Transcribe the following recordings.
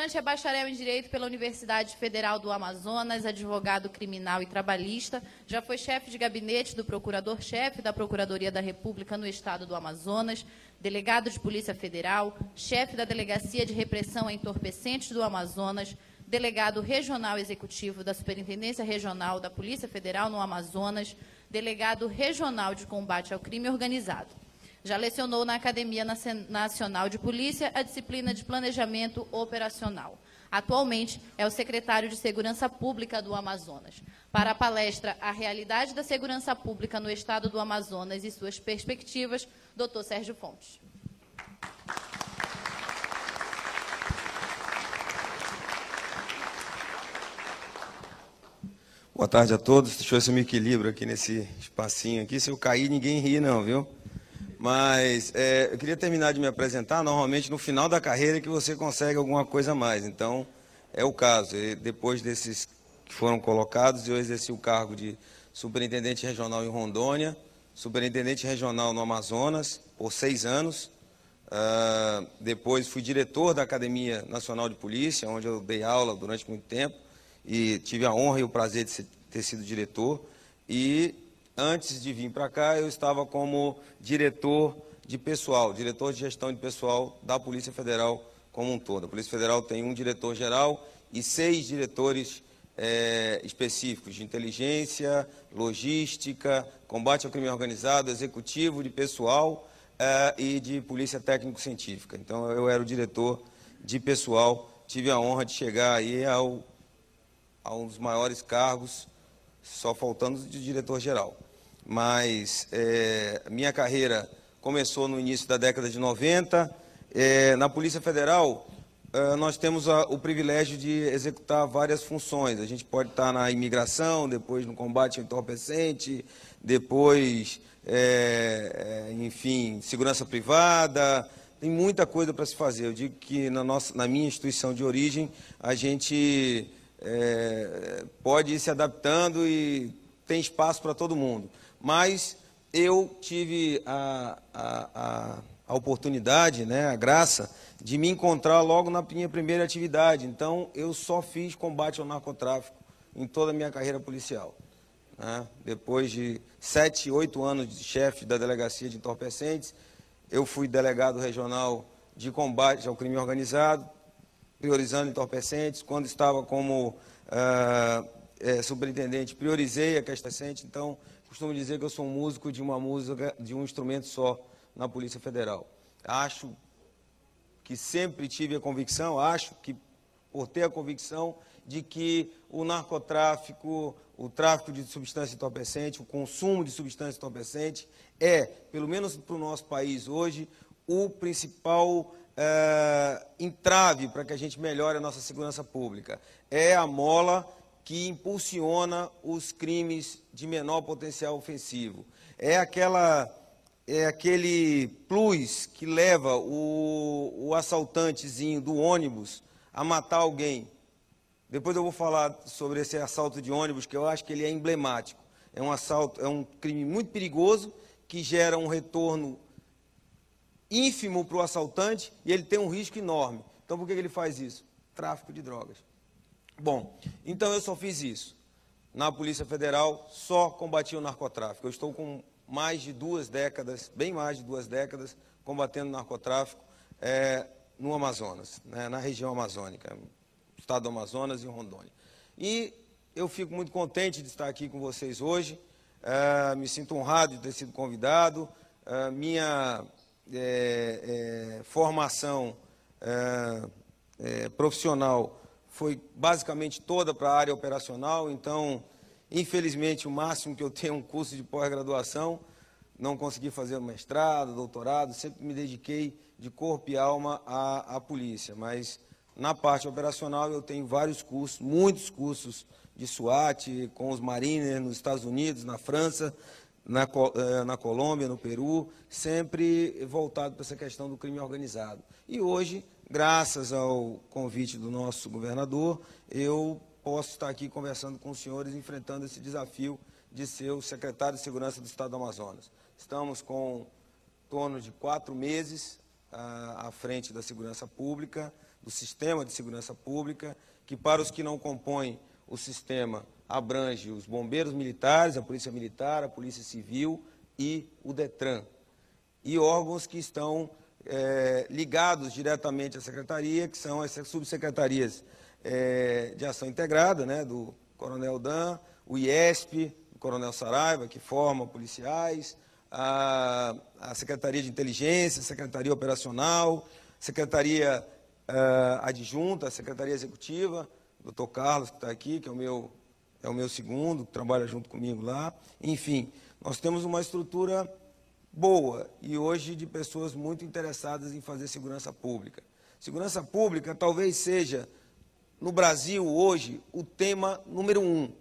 Comandante é bacharel em Direito pela Universidade Federal do Amazonas, advogado criminal e trabalhista, já foi chefe de gabinete do procurador-chefe da Procuradoria da República no Estado do Amazonas, delegado de Polícia Federal, chefe da Delegacia de Repressão a Entorpecentes do Amazonas, delegado regional executivo da Superintendência Regional da Polícia Federal no Amazonas, delegado regional de combate ao crime organizado. Já lecionou na Academia Nacional de Polícia a disciplina de Planejamento Operacional. Atualmente é o secretário de Segurança Pública do Amazonas. Para a palestra A Realidade da Segurança Pública no Estado do Amazonas e suas perspectivas, Dr. Sérgio Fontes. Boa tarde a todos. Deixa eu ver se eu me equilibro aqui nesse espacinho aqui. Se eu cair, ninguém ri não, viu? Mas eu queria terminar de me apresentar. Normalmente, no final da carreira, que você consegue alguma coisa a mais. Então, é o caso. Depois desses que foram colocados, eu exerci o cargo de superintendente regional em Rondônia, superintendente regional no Amazonas, por 6 anos. Depois, fui diretor da Academia Nacional de Polícia, onde eu dei aula durante muito tempo, e tive a honra e o prazer de ter sido diretor. E antes de vir para cá, eu estava como diretor de pessoal, diretor de gestão de pessoal da Polícia Federal como um todo. A Polícia Federal tem um diretor-geral e 6 diretores específicos de inteligência, logística, combate ao crime organizado, executivo de pessoal e de polícia técnico-científica. Então, eu era o diretor de pessoal, tive a honra de chegar aí a um dos maiores cargos, só faltando de diretor-geral. Mas minha carreira começou no início da década de 90. Na Polícia Federal, nós temos o privilégio de executar várias funções. A gente pode estar na imigração, depois no combate ao entorpecente, depois, enfim, segurança privada. Tem muita coisa para se fazer. Eu digo que na minha instituição de origem, a gente pode ir se adaptando e tem espaço para todo mundo. Mas eu tive a oportunidade, né, a graça, de me encontrar logo na minha primeira atividade. Então, eu só fiz combate ao narcotráfico em toda a minha carreira policial, né? Depois de 7, 8 anos de chefe da Delegacia de Entorpecentes, eu fui delegado regional de combate ao crime organizado, priorizando entorpecentes. Quando estava como superintendente, priorizei a questão entorpecente. Então, costumo dizer que eu sou um músico de um instrumento só na Polícia Federal. Acho que sempre tive a convicção, por ter a convicção de que o narcotráfico, o tráfico de substância entorpecente, o consumo de substância entorpecente pelo menos para o nosso país hoje, o principal entrave para que a gente melhore a nossa segurança pública. É a mola que impulsiona os crimes de menor potencial ofensivo. É aquele plus que leva o assaltantezinho do ônibus a matar alguém. Depois eu vou falar sobre esse assalto de ônibus, que eu acho que ele é emblemático. É um crime muito perigoso, que gera um retorno ínfimo para o assaltante e ele tem um risco enorme. Então, por que ele faz isso? Tráfico de drogas. Bom, então eu só fiz isso. Na Polícia Federal, só combati o narcotráfico. Eu estou com mais de 2 décadas, bem mais de 2 décadas, combatendo o narcotráfico no Amazonas, né, na região amazônica, estado do Amazonas e Rondônia. E eu fico muito contente de estar aqui com vocês hoje, me sinto honrado de ter sido convidado. Minha formação profissional foi basicamente toda para a área operacional, então, infelizmente, o máximo que eu tenho é um curso de pós-graduação, não consegui fazer mestrado, doutorado, sempre me dediquei de corpo e alma à polícia, mas na parte operacional eu tenho vários cursos, muitos cursos de SWAT, com os Mariners nos Estados Unidos, na França, na Colômbia, no Peru, sempre voltado para essa questão do crime organizado. E hoje, graças ao convite do nosso governador, eu posso estar aqui conversando com os senhores, enfrentando esse desafio de ser o secretário de Segurança do Estado do Amazonas. Estamos com em torno de 4 meses à frente da segurança pública, do sistema de segurança pública, que para os que não compõem o sistema abrange os bombeiros militares, a Polícia Militar, a Polícia Civil e o DETRAN, e órgãos que estão ligados diretamente à Secretaria, que são as subsecretarias de Ação Integrada, né, do Coronel Dan, o IESP, do Coronel Saraiva, que forma policiais, a Secretaria de Inteligência, a Secretaria Operacional, Secretaria Adjunta, a Secretaria Executiva, o Dr. Carlos, que está aqui, que é o meu segundo, que trabalha junto comigo lá. Enfim, nós temos uma estrutura boa e hoje de pessoas muito interessadas em fazer segurança pública. Segurança pública talvez seja, no Brasil hoje, o tema número 1.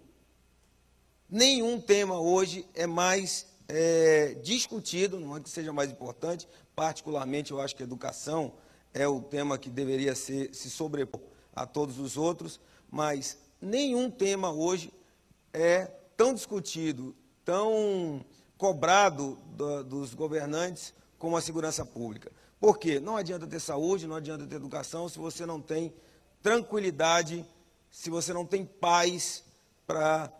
Nenhum tema hoje é mais discutido, não é que seja mais importante, particularmente eu acho que a educação é o tema que deveria se sobrepor a todos os outros, mas nenhum tema hoje é tão discutido, tão cobrado dos governantes como a segurança pública. Por quê? Não adianta ter saúde, não adianta ter educação se você não tem tranquilidade, se você não tem paz para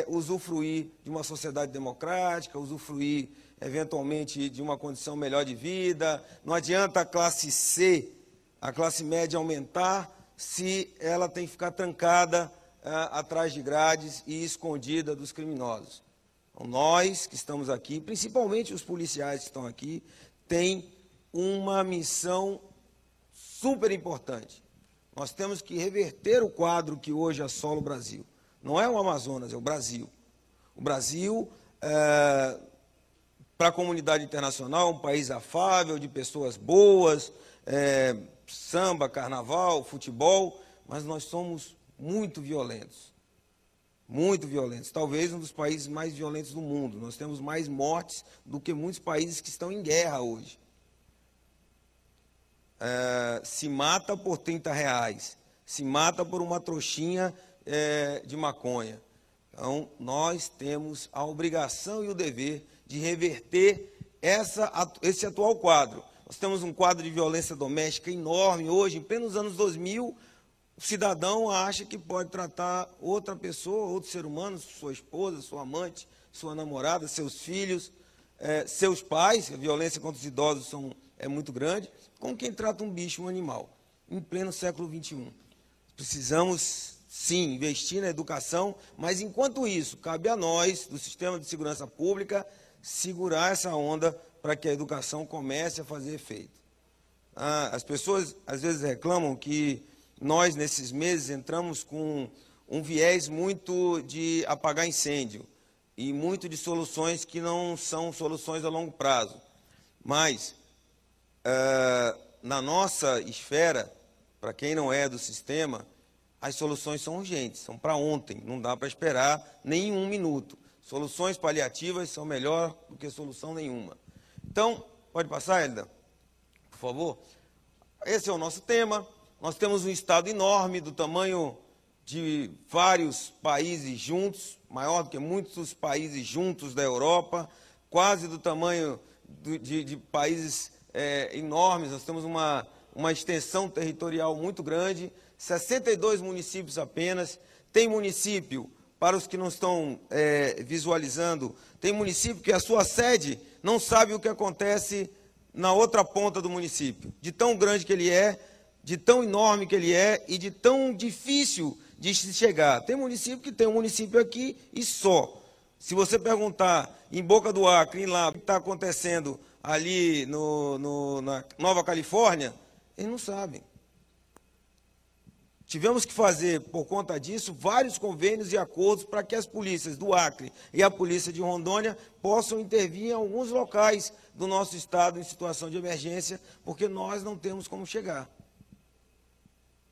usufruir de uma sociedade democrática, usufruir, eventualmente, de uma condição melhor de vida. Não adianta a classe C, a classe média aumentar, se ela tem que ficar trancada atrás de grades e escondida dos criminosos. Então, nós que estamos aqui, principalmente os policiais que estão aqui, têm uma missão super importante. Nós temos que reverter o quadro que hoje assola o Brasil. Não é o Amazonas, é o Brasil. O Brasil, para a comunidade internacional, é um país afável, de pessoas boas, samba, carnaval, futebol, mas nós somos muito violentos. Muito violentos. Talvez um dos países mais violentos do mundo. Nós temos mais mortes do que muitos países que estão em guerra hoje. Se mata por R$30, se mata por uma trouxinha de maconha. Então, nós temos a obrigação e o dever de reverter esse atual quadro. Nós temos um quadro de violência doméstica enorme hoje, em plenos anos 2000, o cidadão acha que pode tratar outra pessoa, outro ser humano, sua esposa, sua amante, sua namorada, seus filhos, seus pais, a violência contra os idosos é muito grande, como quem trata um bicho, um animal, em pleno século XXI. Precisamos, sim, investir na educação, mas, enquanto isso, cabe a nós, do sistema de segurança pública, segurar essa onda para que a educação comece a fazer efeito. As pessoas, às vezes, reclamam que nós, nesses meses, entramos com um viés muito de apagar incêndio e muito de soluções que não são soluções a longo prazo. Mas, na nossa esfera, para quem não é do sistema, as soluções são urgentes, são para ontem, não dá para esperar nem um minuto. Soluções paliativas são melhor do que solução nenhuma. Então, pode passar, Elida, por favor? Esse é o nosso tema. Nós temos um estado enorme, do tamanho de vários países juntos, maior do que muitos países juntos da Europa, quase do tamanho de países enormes. Nós temos uma extensão territorial muito grande, 62 municípios apenas. Tem município, para os que não estão visualizando, tem município que a sua sede não sabe o que acontece na outra ponta do município, de tão grande que ele é, de tão enorme que ele é e de tão difícil de se chegar. Tem município que tem um município aqui e só. Se você perguntar em Boca do Acre, em lá, o que está acontecendo ali na Nova Califórnia, eles não sabem. Tivemos que fazer, por conta disso, vários convênios e acordos para que as polícias do Acre e a polícia de Rondônia possam intervir em alguns locais do nosso estado em situação de emergência, porque nós não temos como chegar.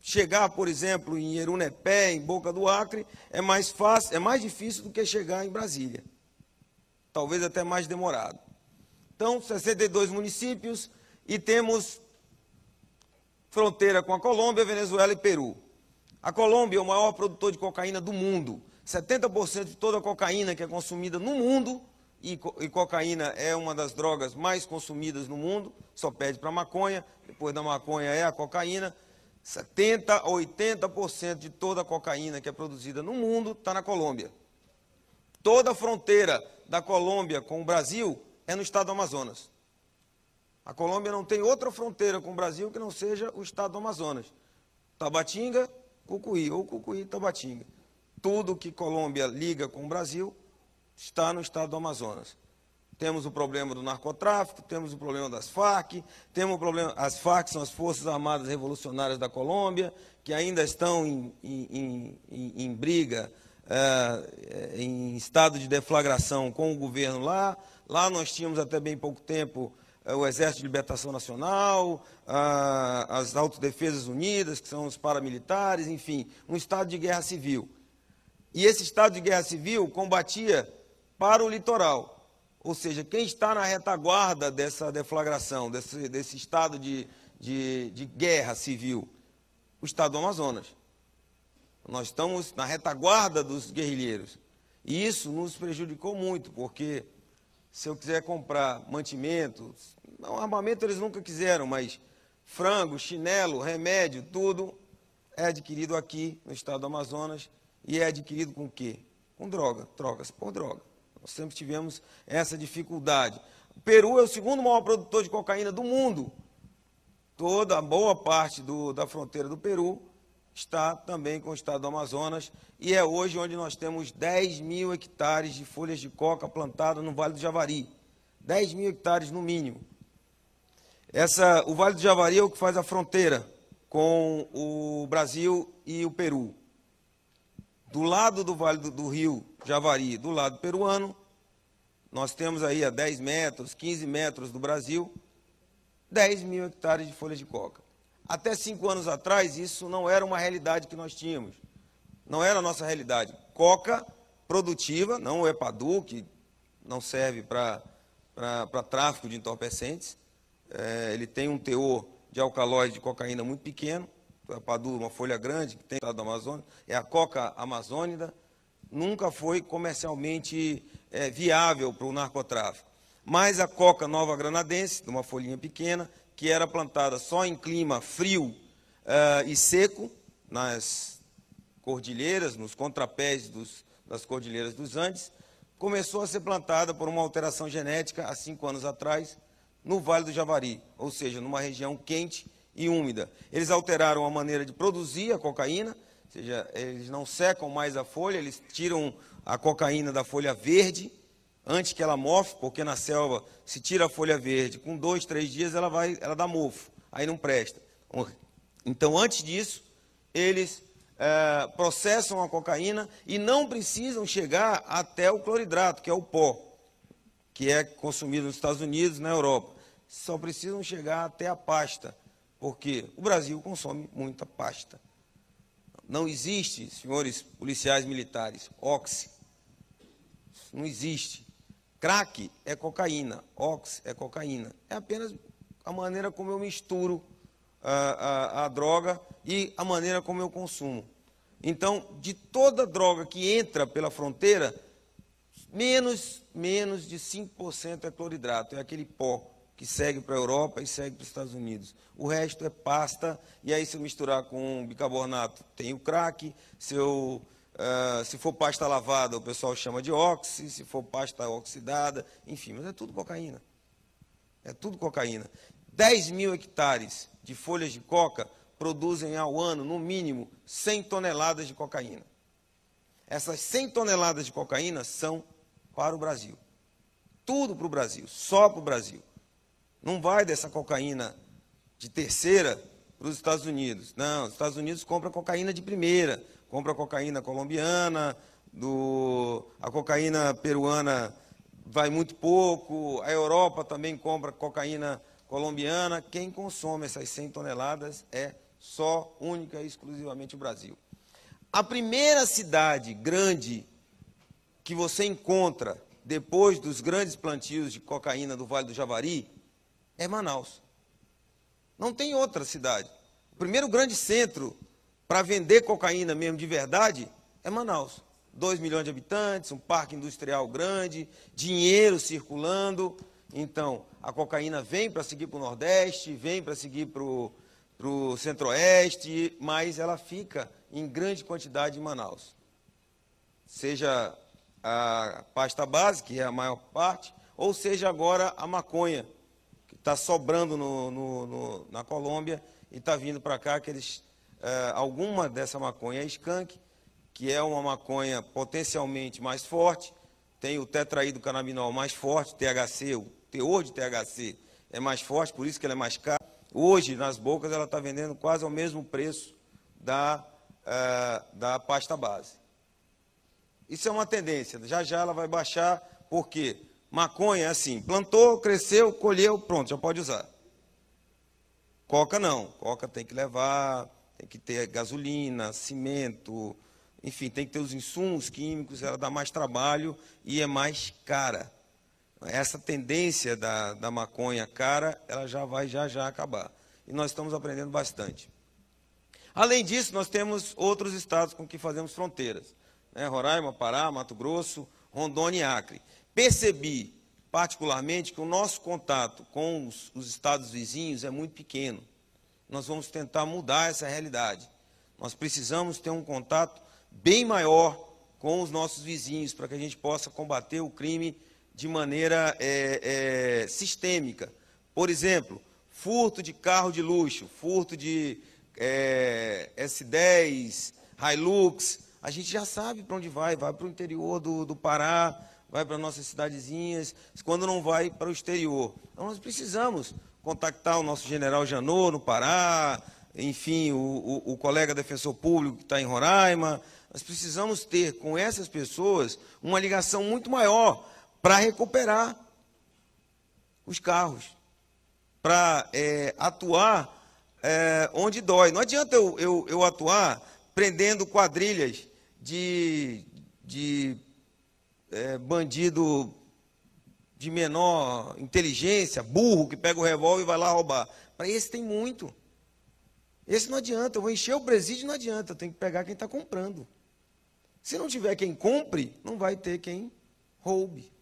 Chegar, por exemplo, em Erunepé, em Boca do Acre, é mais fácil, é mais difícil do que chegar em Brasília. Talvez até mais demorado. Então, 62 municípios e temos fronteira com a Colômbia, Venezuela e Peru. A Colômbia é o maior produtor de cocaína do mundo. 70% de toda a cocaína que é consumida no mundo, e cocaína é uma das drogas mais consumidas no mundo, só perde para a maconha, depois da maconha é a cocaína. 70% a 80% de toda a cocaína que é produzida no mundo está na Colômbia. Toda a fronteira da Colômbia com o Brasil é no estado do Amazonas. A Colômbia não tem outra fronteira com o Brasil que não seja o estado do Amazonas. Tabatinga, Cucuí, ou Cucuí, Tabatinga. Tudo que Colômbia liga com o Brasil está no estado do Amazonas. Temos o problema do narcotráfico, temos o problema das Farc, temos o problema... As Farc são as Forças Armadas Revolucionárias da Colômbia, que ainda estão em briga, em estado de deflagração com o governo lá. Lá nós tínhamos até bem pouco tempo o Exército de Libertação Nacional, as Autodefesas Unidas, que são os paramilitares, enfim, um estado de guerra civil. E esse estado de guerra civil combatia para o litoral. Ou seja, quem está na retaguarda dessa deflagração, desse estado de guerra civil? O estado do Amazonas. Nós estamos na retaguarda dos guerrilheiros. E isso nos prejudicou muito, porque se eu quiser comprar mantimentos, não, armamento eles nunca quiseram, mas frango, chinelo, remédio, tudo é adquirido aqui no estado do Amazonas. E é adquirido com o quê? Com droga, trocas por droga. Nós sempre tivemos essa dificuldade. O Peru é o segundo maior produtor de cocaína do mundo. Toda a boa parte da fronteira do Peru está também com o estado do Amazonas, e é hoje onde nós temos 10 mil hectares de folhas de coca plantadas no Vale do Javari. 10 mil hectares no mínimo. O Vale do Javari é o que faz a fronteira com o Brasil e o Peru. Do lado do Vale do Rio Javari, do lado peruano, nós temos aí a 10 metros, 15 metros do Brasil, 10 mil hectares de folhas de coca. Até 5 anos atrás, isso não era uma realidade que nós tínhamos. Não era a nossa realidade. Coca produtiva, não o EPADU, que não serve para tráfico de entorpecentes. Ele tem um teor de alcaloide de cocaína muito pequeno. O EPADU, uma folha grande, que tem no estado do Amazonas, é a coca amazônica, nunca foi comercialmente viável para o narcotráfico. Mas a coca nova granadense, de uma folhinha pequena, que era plantada só em clima frio e seco, nas cordilheiras, nos contrapés das cordilheiras dos Andes, começou a ser plantada por uma alteração genética há 5 anos atrás, no Vale do Javari, ou seja, numa região quente e úmida. Eles alteraram a maneira de produzir a cocaína, ou seja, eles não secam mais a folha, eles tiram a cocaína da folha verde antes que ela mofe, porque na selva se tira a folha verde, com 2, 3 dias ela dá mofo, aí não presta. Então, antes disso, eles processam a cocaína e não precisam chegar até o cloridrato, que é o pó, que é consumido nos Estados Unidos e na Europa. Só precisam chegar até a pasta, porque o Brasil consome muita pasta. Não existe, senhores policiais militares, oxi. Não existe. Crack é cocaína, oxi é cocaína. É apenas a maneira como eu misturo a droga e a maneira como eu consumo. Então, de toda droga que entra pela fronteira, menos de 5% é cloridrato, é aquele pó que segue para a Europa e segue para os Estados Unidos. O resto é pasta, e aí se eu misturar com bicarbonato, tem o crack, se for pasta lavada, o pessoal chama de oxi, se for pasta oxidada, enfim, mas é tudo cocaína. É tudo cocaína. 10 mil hectares de folhas de coca produzem ao ano, no mínimo, 100 toneladas de cocaína. Essas 100 toneladas de cocaína são para o Brasil. Tudo para o Brasil, só para o Brasil. Não vai dessa cocaína de terceira para os Estados Unidos. Não, os Estados Unidos compram cocaína de primeira, compra cocaína colombiana, a cocaína peruana vai muito pouco, a Europa também compra cocaína colombiana. Quem consome essas 100 toneladas é só, única e exclusivamente o Brasil. A primeira cidade grande que você encontra depois dos grandes plantios de cocaína do Vale do Javari é Manaus. Não tem outra cidade. O primeiro grande centro para vender cocaína mesmo de verdade é Manaus. 2 milhões de habitantes, um parque industrial grande, dinheiro circulando. Então, a cocaína vem para seguir para o Nordeste, vem para seguir para para o Centro-Oeste, mas ela fica em grande quantidade em Manaus. Seja a pasta base, que é a maior parte, ou seja agora a maconha, que está sobrando na Colômbia e está vindo para cá, alguma dessa maconha é skunk, que é uma maconha potencialmente mais forte, tem o tetraído-canabinol mais forte, THC, o teor de THC é mais forte, por isso que ela é mais cara. Hoje, nas bocas, ela está vendendo quase ao mesmo preço da pasta base. Isso é uma tendência, já já ela vai baixar, porque maconha é assim, plantou, cresceu, colheu, pronto, já pode usar. Coca não, coca tem que levar, tem que ter gasolina, cimento, enfim, tem que ter os insumos químicos, ela dá mais trabalho e é mais cara. Essa tendência da maconha cara, ela já vai já acabar. E nós estamos aprendendo bastante. Além disso, nós temos outros estados com que fazemos fronteiras, né? Roraima, Pará, Mato Grosso, Rondônia e Acre. Percebi, particularmente, que o nosso contato com os estados vizinhos é muito pequeno. Nós vamos tentar mudar essa realidade. Nós precisamos ter um contato bem maior com os nossos vizinhos, para que a gente possa combater o crime de maneira sistêmica. Por exemplo, furto de carro de luxo, furto de S10, Hilux. A gente já sabe para onde vai para o interior do Pará, vai para nossas cidadezinhas, quando não vai para o exterior. Então, nós precisamos contactar o nosso general Janot, no Pará, enfim, o colega defensor público que está em Roraima. Nós precisamos ter com essas pessoas uma ligação muito maior para recuperar os carros, para atuar onde dói. Não adianta eu atuar prendendo quadrilhas de bandido de menor inteligência, burro, que pega o revólver e vai lá roubar. Para esse tem muito. Esse não adianta, eu vou encher o presídio, não adianta, eu tenho que pegar quem está comprando. Se não tiver quem compre, não vai ter quem roube.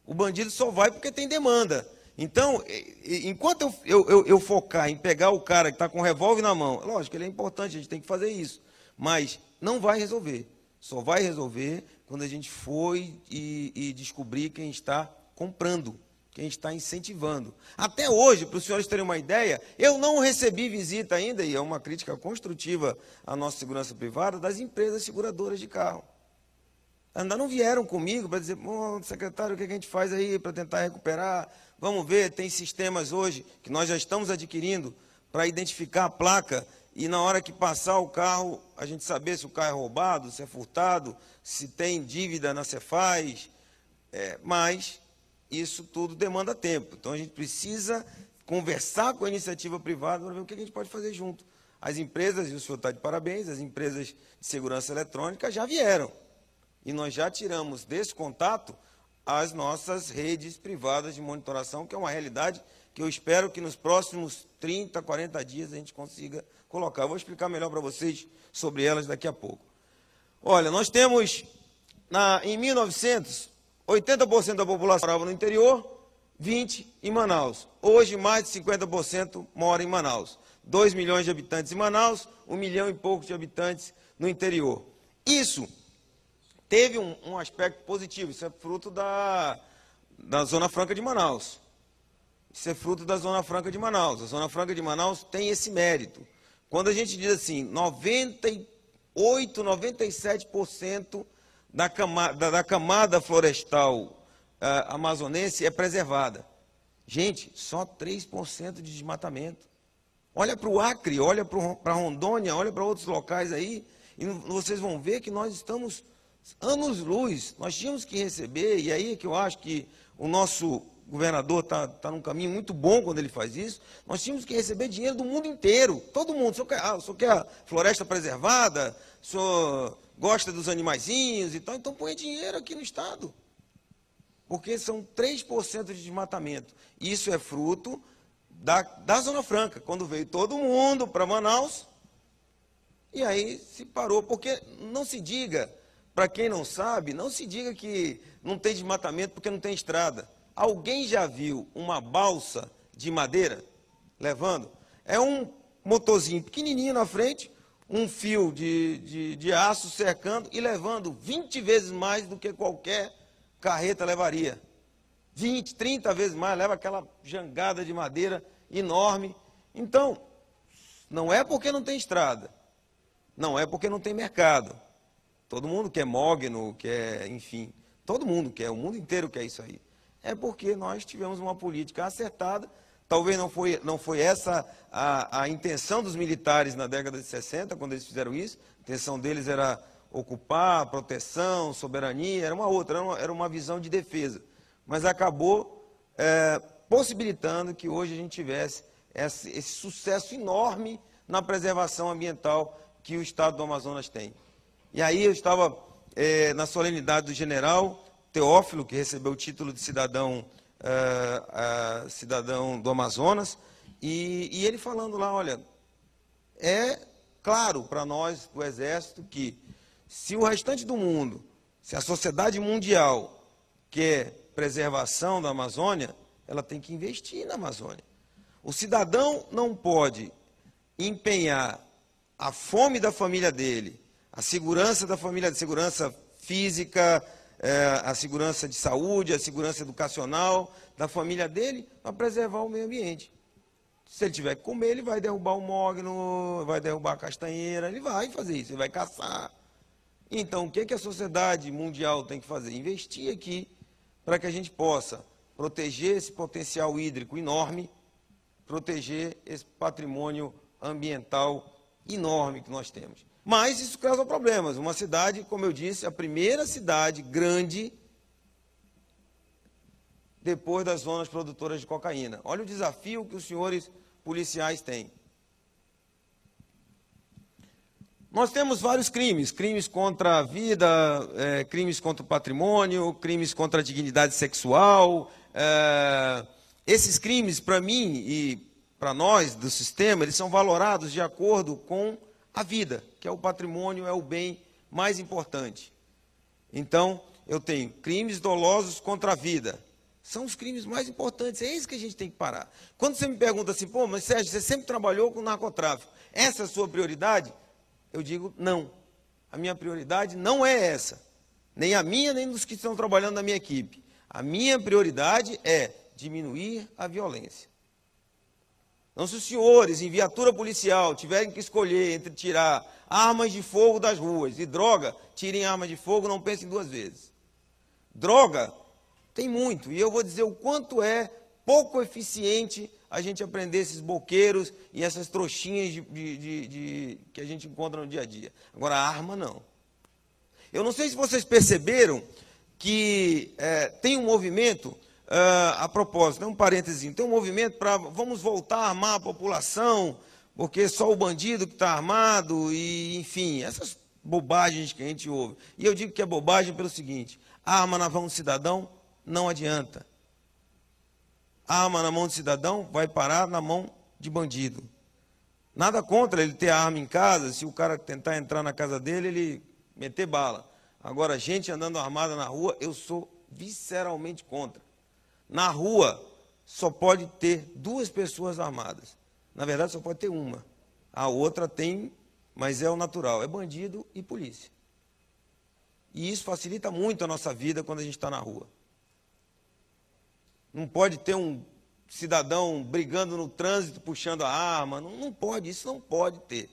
O bandido só vai porque tem demanda. Então, enquanto eu focar em pegar o cara que está com o revólver na mão, lógico, ele é importante, a gente tem que fazer isso, mas não vai resolver. Só vai resolver quando a gente for e descobrir quem está comprando, quem está incentivando. Até hoje, para os senhores terem uma ideia, eu não recebi visita ainda, e é uma crítica construtiva à nossa segurança privada, das empresas seguradoras de carro. Ainda não vieram comigo para dizer, secretário, o que a gente faz aí para tentar recuperar? Vamos ver, tem sistemas hoje que nós já estamos adquirindo para identificar a placa e na hora que passar o carro, a gente saber se o carro é roubado, se é furtado, se tem dívida na Cefaz, mas isso tudo demanda tempo. Então, a gente precisa conversar com a iniciativa privada para ver o que a gente pode fazer junto. As empresas, e o senhor está de parabéns, as empresas de segurança eletrônica já vieram. E nós já tiramos desse contato as nossas redes privadas de monitoração, que é uma realidade que eu espero que nos próximos 30, 40 dias a gente consiga colocar. Eu vou explicar melhor para vocês sobre elas daqui a pouco. Olha, nós temos, em 1900, 80% da população morava no interior, 20% em Manaus. Hoje, mais de 50% mora em Manaus. 2 milhões de habitantes em Manaus, 1 milhão e pouco de habitantes no interior. Isso teve um aspecto positivo, isso é fruto da Zona Franca de Manaus. Isso é fruto da Zona Franca de Manaus. A Zona Franca de Manaus tem esse mérito. Quando a gente diz assim, 98, 97% da camada florestal amazonense é preservada. Gente, só 3% de desmatamento. Olha para o Acre, olha para Rondônia, olha para outros locais aí, e vocês vão ver que nós estamos anos-luz. Nós tínhamos que receber, e aí é que eu acho que o nosso governador está num caminho muito bom quando ele faz isso, nós tínhamos que receber dinheiro do mundo inteiro, todo mundo. O senhor quer a floresta preservada, o senhor gosta dos animaizinhos e tal, então põe dinheiro aqui no Estado. Porque são 3% de desmatamento. Isso é fruto da Zona Franca, quando veio todo mundo para Manaus, e aí se parou. Porque não se diga, para quem não sabe, não se diga que não tem desmatamento porque não tem estrada. Alguém já viu uma balsa de madeira levando? É um motorzinho pequenininho na frente, um fio de aço cercando e levando 20 vezes mais do que qualquer carreta levaria. 20, 30 vezes mais, leva aquela jangada de madeira enorme. Então, não é porque não tem estrada, não é porque não tem mercado. Todo mundo quer mogno, quer, enfim, todo mundo quer, o mundo inteiro quer isso aí. É porque nós tivemos uma política acertada. Talvez não foi essa a intenção dos militares na década de 60, quando eles fizeram isso. A intenção deles era ocupar, proteção, soberania, era uma outra, era uma visão de defesa. Mas acabou possibilitando que hoje a gente tivesse esse sucesso enorme na preservação ambiental que o Estado do Amazonas tem. E aí eu estava na solenidade do general Teófilo, que recebeu o título de cidadão do Amazonas, e ele falando lá, olha, é claro para nós do Exército que se o restante do mundo, se a sociedade mundial quer preservação da Amazônia, ela tem que investir na Amazônia. O cidadão não pode empenhar a fome da família dele, a segurança da família, a segurança física, a segurança de saúde, a segurança educacional da família dele, para preservar o meio ambiente. Se ele tiver que comer, ele vai derrubar o mogno, vai derrubar a castanheira, ele vai fazer isso, ele vai caçar. Então, o que a sociedade mundial tem que fazer? Investir aqui para que a gente possa proteger esse potencial hídrico enorme, proteger esse patrimônio ambiental enorme que nós temos. Mas isso causa problemas. Uma cidade, como eu disse, a primeira cidade grande depois das zonas produtoras de cocaína. Olha o desafio que os senhores policiais têm. Nós temos vários crimes, crimes contra a vida, crimes contra o patrimônio, crimes contra a dignidade sexual. Esses crimes, para mim e para nós do sistema, eles são valorados de acordo com a vida, que é o patrimônio, é o bem mais importante. Então, eu tenho crimes dolosos contra a vida. São os crimes mais importantes, é isso que a gente tem que parar. Quando você me pergunta assim, pô, mas Sérgio, você sempre trabalhou com narcotráfico, essa é a sua prioridade? Eu digo, não. A minha prioridade não é essa. Nem a minha, nem dos que estão trabalhando na minha equipe. A minha prioridade é diminuir a violência. Então, se os senhores, em viatura policial, tiverem que escolher entre tirar armas de fogo das ruas e droga, tirem armas de fogo, não pensem duas vezes. Droga tem muito, e eu vou dizer o quanto é pouco eficiente a gente aprender esses boqueiros e essas trouxinhas que a gente encontra no dia a dia. Agora, a arma, não. Eu não sei se vocês perceberam que tem um movimento... a propósito, um parênteses, tem um movimento para vamos voltar a armar a população, porque só o bandido que está armado, e enfim, essas bobagens que a gente ouve. E eu digo que é bobagem pelo seguinte, arma na mão do cidadão não adianta. Arma na mão do cidadão vai parar na mão de bandido. Nada contra ele ter a arma em casa, se o cara tentar entrar na casa dele, ele meter bala. Agora, gente andando armada na rua, eu sou visceralmente contra. Na rua, só pode ter duas pessoas armadas. Na verdade, só pode ter uma. A outra tem, mas é o natural, é bandido e polícia. E isso facilita muito a nossa vida quando a gente está na rua. Não pode ter um cidadão brigando no trânsito, puxando a arma, não pode, isso não pode ter.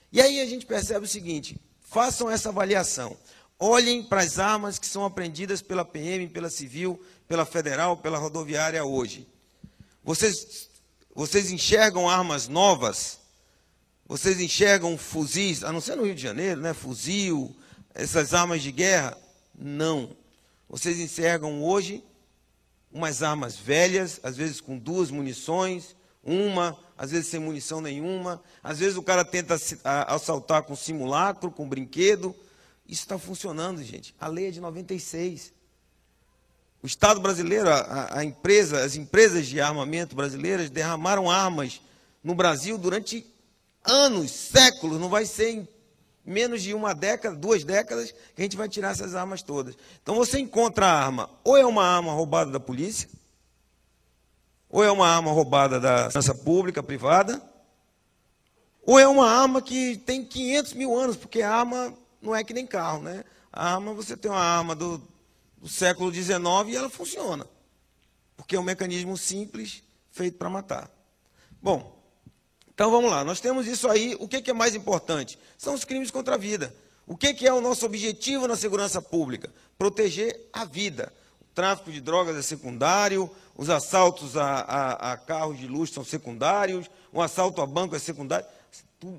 E aí a gente percebe o seguinte, façam essa avaliação. Olhem para as armas que são apreendidas pela PM, pela Civil, pela Federal, pela Rodoviária hoje. Vocês enxergam armas novas? Vocês enxergam fuzis, a não ser no Rio de Janeiro, né? Fuzil, essas armas de guerra? Não. Vocês enxergam hoje umas armas velhas, às vezes com 2 munições, uma, às vezes sem munição nenhuma. Às vezes o cara tenta assaltar com simulacro, com brinquedo. Isso está funcionando, gente. A lei é de 96. O Estado brasileiro, as empresas de armamento brasileiras derramaram armas no Brasil durante anos, séculos. Não vai ser em menos de 1 década, 2 décadas, que a gente vai tirar essas armas todas. Então você encontra a arma, ou é uma arma roubada da polícia, ou é uma arma roubada da segurança pública, privada, ou é uma arma que tem 500 mil anos, porque a arma não é que nem carro, né? A arma, você tem uma arma do século XIX e ela funciona, porque é um mecanismo simples feito para matar. Bom, então vamos lá, nós temos isso aí. O que é mais importante? São os crimes contra a vida. O que é o nosso objetivo na segurança pública? Proteger a vida. O tráfico de drogas é secundário, os assaltos a carros de luxo são secundários, o assalto a banco é secundário.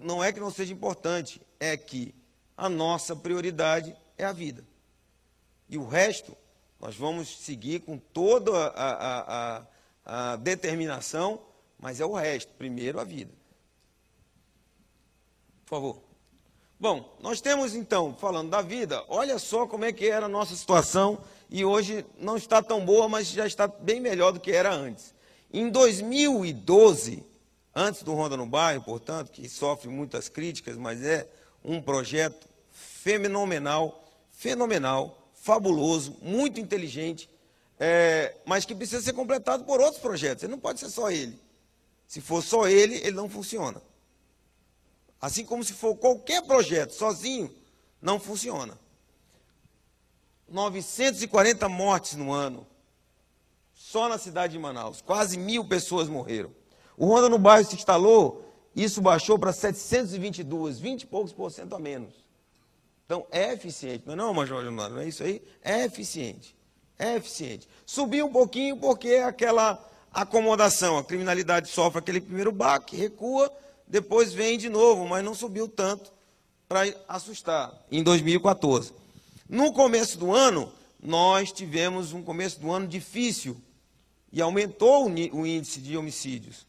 Não é que não seja importante, é que a nossa prioridade é a vida. E o resto, nós vamos seguir com toda a determinação, mas é o resto, primeiro a vida. Por favor. Bom, nós temos então, falando da vida, olha só como é que era a nossa situação, e hoje não está tão boa, mas já está bem melhor do que era antes. Em 2012, antes do Ronda no Bairro, portanto, que sofre muitas críticas, mas é um projeto fenomenal, fabuloso, muito inteligente, mas que precisa ser completado por outros projetos. Ele não pode ser só ele. Se for só ele não funciona. Assim como se for qualquer projeto sozinho, não funciona. 940 mortes no ano, só na cidade de Manaus. Quase 1.000 pessoas morreram. O Ronda no Bairro se instalou, isso baixou para 722, 20 e poucos % a menos. Então, é eficiente. Não, Major Leonardo, não é isso aí? É eficiente. É eficiente. Subiu um pouquinho porque é aquela acomodação. A criminalidade sofre aquele primeiro baque, recua, depois vem de novo, mas não subiu tanto para assustar, em 2014. No começo do ano, nós tivemos um começo do ano difícil e aumentou o índice de homicídios.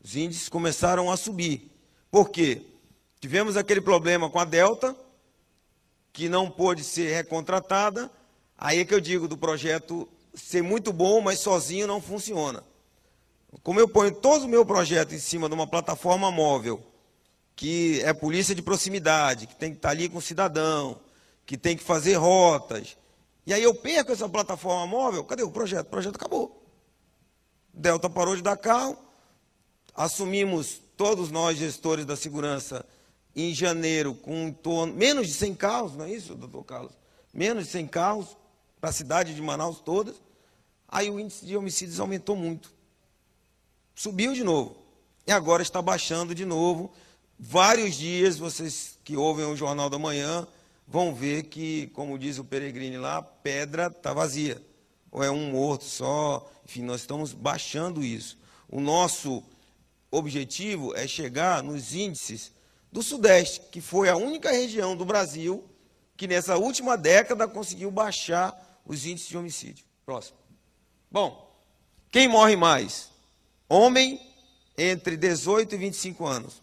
Os índices começaram a subir. Por quê? Tivemos aquele problema com a Delta, que não pôde ser recontratada. Aí é que eu digo do projeto ser muito bom, mas sozinho não funciona. Como eu ponho todo o meu projeto em cima de uma plataforma móvel, que é polícia de proximidade, que tem que estar ali com o cidadão, que tem que fazer rotas, e aí eu perco essa plataforma móvel, cadê o projeto? O projeto acabou. Delta parou de dar carro, assumimos todos nós, gestores da segurança, em janeiro, com menos de 100 carros, não é isso, doutor Carlos? Menos de 100 carros para a cidade de Manaus todas, aí o índice de homicídios aumentou muito. Subiu de novo. E agora está baixando de novo. Vários dias, vocês que ouvem o Jornal da Manhã, vão ver que, como diz o Peregrine lá, a pedra está vazia. Ou é um morto só. Enfim, nós estamos baixando isso. O nosso objetivo é chegar nos índices do Sudeste, que foi a única região do Brasil que, nessa última década, conseguiu baixar os índices de homicídio. Próximo. Bom, quem morre mais? Homem entre 18 e 25 anos.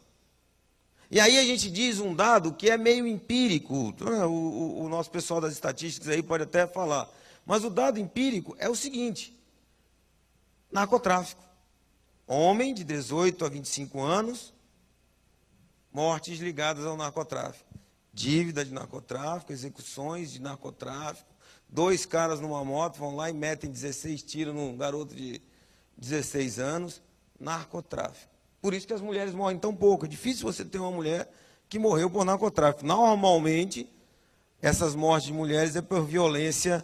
E aí a gente diz um dado que é meio empírico, o nosso pessoal das estatísticas aí pode até falar, mas o dado empírico é o seguinte: narcotráfico. Homem de 18 a 25 anos, mortes ligadas ao narcotráfico. Dívida de narcotráfico, execuções de narcotráfico. 2 caras numa moto vão lá e metem 16 tiros num garoto de 16 anos, narcotráfico. Por isso que as mulheres morrem tão pouco. É difícil você ter uma mulher que morreu por narcotráfico. Normalmente, essas mortes de mulheres é por violência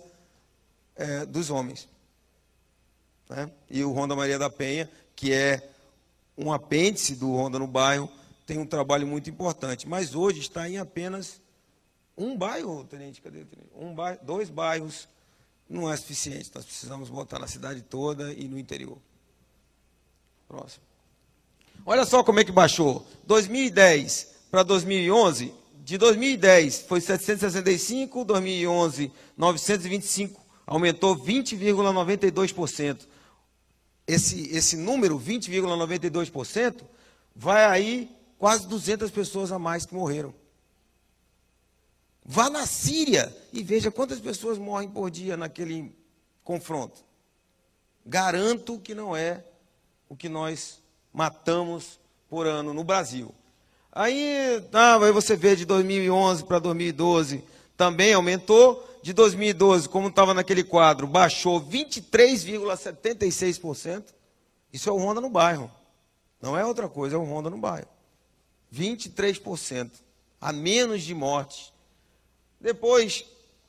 dos homens. Né? E o Ronda Maria da Penha, que é um apêndice do Ronda no Bairro, tem um trabalho muito importante. Mas hoje está em apenas um bairro, tenente, cadê? 2 bairros. Não é suficiente, nós precisamos botar na cidade toda e no interior. Próximo. Olha só como é que baixou. 2010 para 2011, de 2010 foi 765, 2011 925, aumentou 20,92%. Esse número, 20,92%, vai aí quase 200 pessoas a mais que morreram. Vá na Síria e veja quantas pessoas morrem por dia naquele confronto. Garanto que não é o que nós matamos por ano no Brasil. Aí você vê de 2011 para 2012 também aumentou. De 2012, como estava naquele quadro, baixou 23,76%. Isso é o Ronda no Bairro. Não é outra coisa, é o Ronda no Bairro. 23% a menos de mortes. Depois,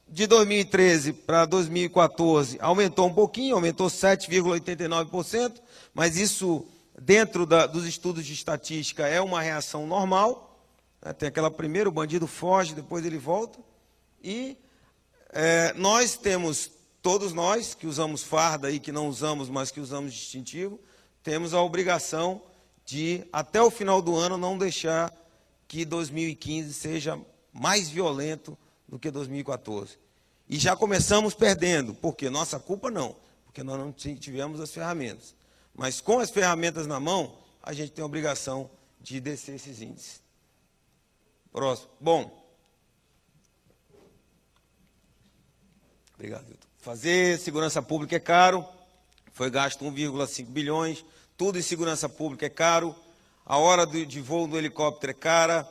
de 2013 para 2014, aumentou um pouquinho, aumentou 7,89%, mas isso, dentro dos estudos de estatística, é uma reação normal, né? Tem aquela primeiro, o bandido foge, depois ele volta, e nós temos, todos nós que usamos farda e que não usamos, mas que usamos distintivo, temos a obrigação de, até o final do ano, não deixar que 2015 seja mais violento do que 2014. E já começamos perdendo, porque nossa culpa não, porque nós não tivemos as ferramentas. Mas com as ferramentas na mão, a gente tem a obrigação de descer esses índices. Próximo. Bom. Obrigado, Vitor. Fazer segurança pública é caro, foi gasto 1,5 bilhões, tudo em segurança pública é caro, a hora de voo do helicóptero é cara,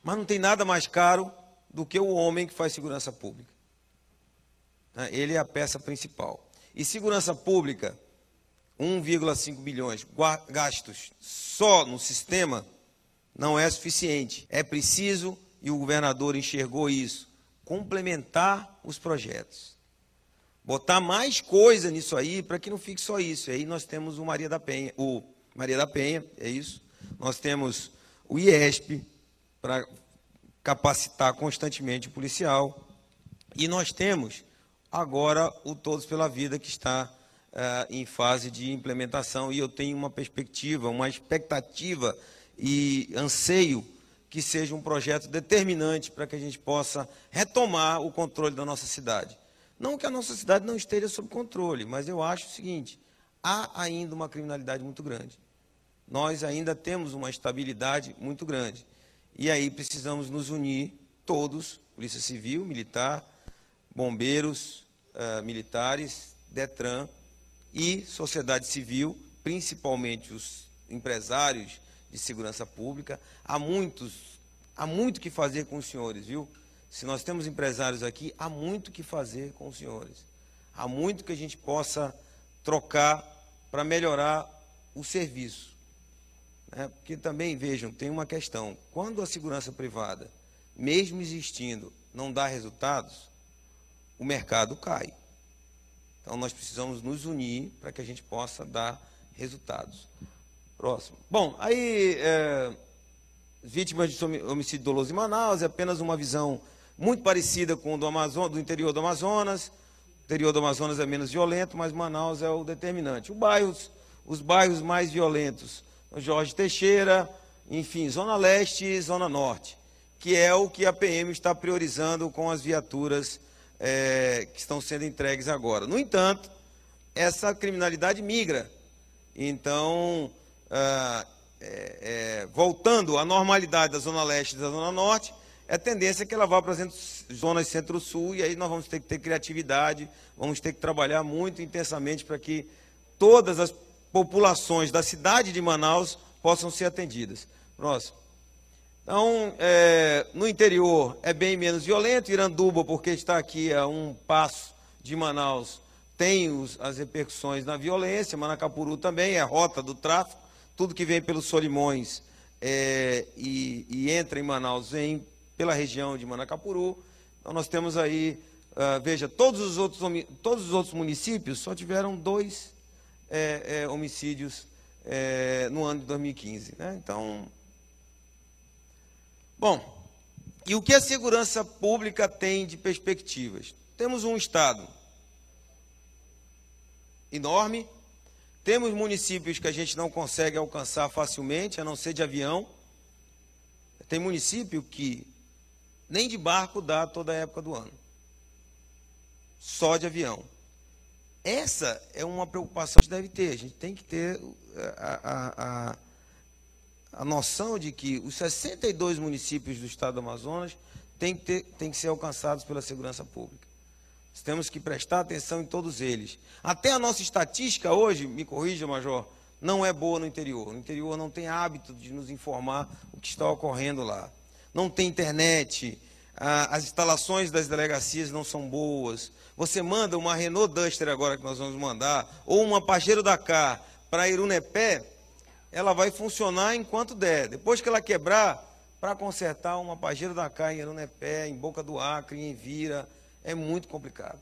mas não tem nada mais caro do que o homem que faz segurança pública. Ele é a peça principal. E segurança pública, 1,5 bilhões gastos só no sistema, não é suficiente. É preciso, e o governador enxergou isso, complementar os projetos. Botar mais coisa nisso aí, para que não fique só isso. E aí nós temos o Maria da Penha, é isso. Nós temos o IESP, para capacitar constantemente o policial. E nós temos agora o Todos pela Vida, que está em fase de implementação, e eu tenho uma perspectiva, uma expectativa e anseio que seja um projeto determinante para que a gente possa retomar o controle da nossa cidade. Não que a nossa cidade não esteja sob controle, mas eu acho o seguinte, há ainda uma criminalidade muito grande. Nós ainda temos uma instabilidade muito grande. E aí precisamos nos unir todos, Polícia Civil, Militar, Bombeiros, militares, DETRAN e sociedade civil, principalmente os empresários de segurança pública. Há muito que fazer com os senhores, viu? Se nós temos empresários aqui, há muito que fazer com os senhores. Há muito que a gente possa trocar para melhorar o serviço. Porque também, vejam, tem uma questão. Quando a segurança privada, mesmo existindo, não dá resultados, o mercado cai. Então, nós precisamos nos unir para que a gente possa dar resultados. Próximo. Bom, aí, vítimas de homicídio doloso em Manaus, é apenas uma visão muito parecida com o do interior do Amazonas. O interior do Amazonas é menos violento, mas Manaus é o determinante. Os bairros mais violentos, Jorge Teixeira, enfim, Zona Leste e Zona Norte, que é o que a PM está priorizando com as viaturas que estão sendo entregues agora. No entanto, essa criminalidade migra. Então, voltando à normalidade da Zona Leste e da Zona Norte, a tendência é que ela vá para as zonas Centro-Sul, e aí nós vamos ter que ter criatividade, vamos ter que trabalhar muito intensamente para que todas as populações da cidade de Manaus possam ser atendidas. Próximo. Então, no interior é bem menos violento. Iranduba, porque está aqui a um passo de Manaus, tem as repercussões na violência. Manacapuru também é rota do tráfico. Tudo que vem pelos Solimões e entra em Manaus vem pela região de Manacapuru. Então, nós temos aí, veja, todos os outros municípios só tiveram 2 homicídios no ano de 2015. Né? Então, bom, e o que a segurança pública tem de perspectivas? Temos um estado enorme, temos municípios que a gente não consegue alcançar facilmente, a não ser de avião. Tem município que nem de barco dá toda a época do ano, só de avião. Essa é uma preocupação que a gente deve ter. A gente tem que ter a noção de que os 62 municípios do estado do Amazonas têm que ser alcançados pela segurança pública. Nós temos que prestar atenção em todos eles. Até a nossa estatística hoje, me corrija, Major, não é boa no interior. No interior não tem hábito de nos informar o que está ocorrendo lá. Não tem internet, as instalações das delegacias não são boas. Você manda uma Renault Duster agora que nós vamos mandar, ou uma Pajero Dakar para Irunepé, ela vai funcionar enquanto der. Depois que ela quebrar, para consertar uma Pajeiro da Cá em Arunepé, em Boca do Acre, em Vira, é muito complicado.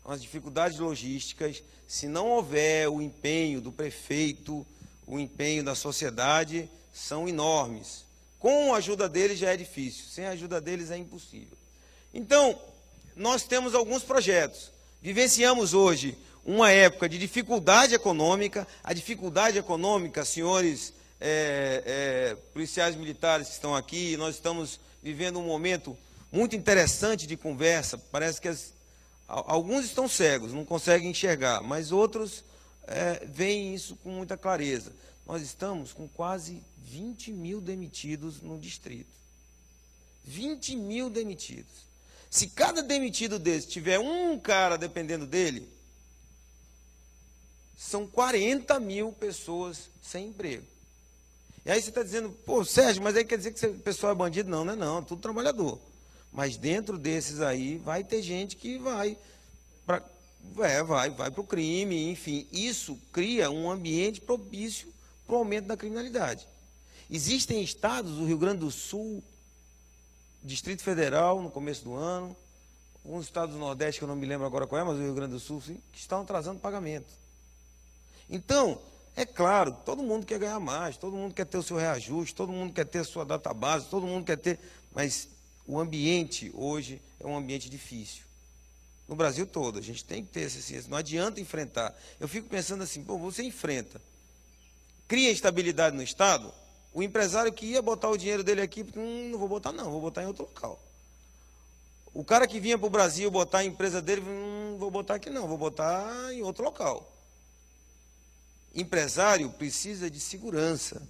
As dificuldades logísticas, se não houver o empenho do prefeito, o empenho da sociedade, são enormes. Com a ajuda deles já é difícil, sem a ajuda deles é impossível. Então, nós temos alguns projetos. Vivenciamos hoje uma época de dificuldade econômica. A dificuldade econômica, senhores policiais militares que estão aqui, nós estamos vivendo um momento muito interessante de conversa. Parece que alguns estão cegos, não conseguem enxergar, mas outros veem isso com muita clareza. Nós estamos com quase 20 mil demitidos no distrito. 20 mil demitidos. Se cada demitido desse tiver um cara dependendo dele, são 40 mil pessoas sem emprego. E aí você está dizendo, pô, Sérgio, mas aí quer dizer que o pessoal é bandido? Não, não é não, é tudo trabalhador. Mas dentro desses aí vai ter gente que vai para o crime, enfim. Isso cria um ambiente propício para o aumento da criminalidade. Existem estados, o Rio Grande do Sul, Distrito Federal, no começo do ano, alguns estados do Nordeste, que eu não me lembro agora qual é, mas o Rio Grande do Sul, sim, que estão atrasando pagamento. Então, é claro, todo mundo quer ganhar mais, todo mundo quer ter o seu reajuste, todo mundo quer ter a sua database, todo mundo quer ter... Mas o ambiente hoje é um ambiente difícil. No Brasil todo, a gente tem que ter essa ciência, não adianta enfrentar. Eu fico pensando assim, pô, você enfrenta, cria instabilidade no Estado, o empresário que ia botar o dinheiro dele aqui, não vou botar não, vou botar em outro local. O cara que vinha para o Brasil botar a empresa dele, não vou botar aqui não, vou botar em outro local. Empresário precisa de segurança.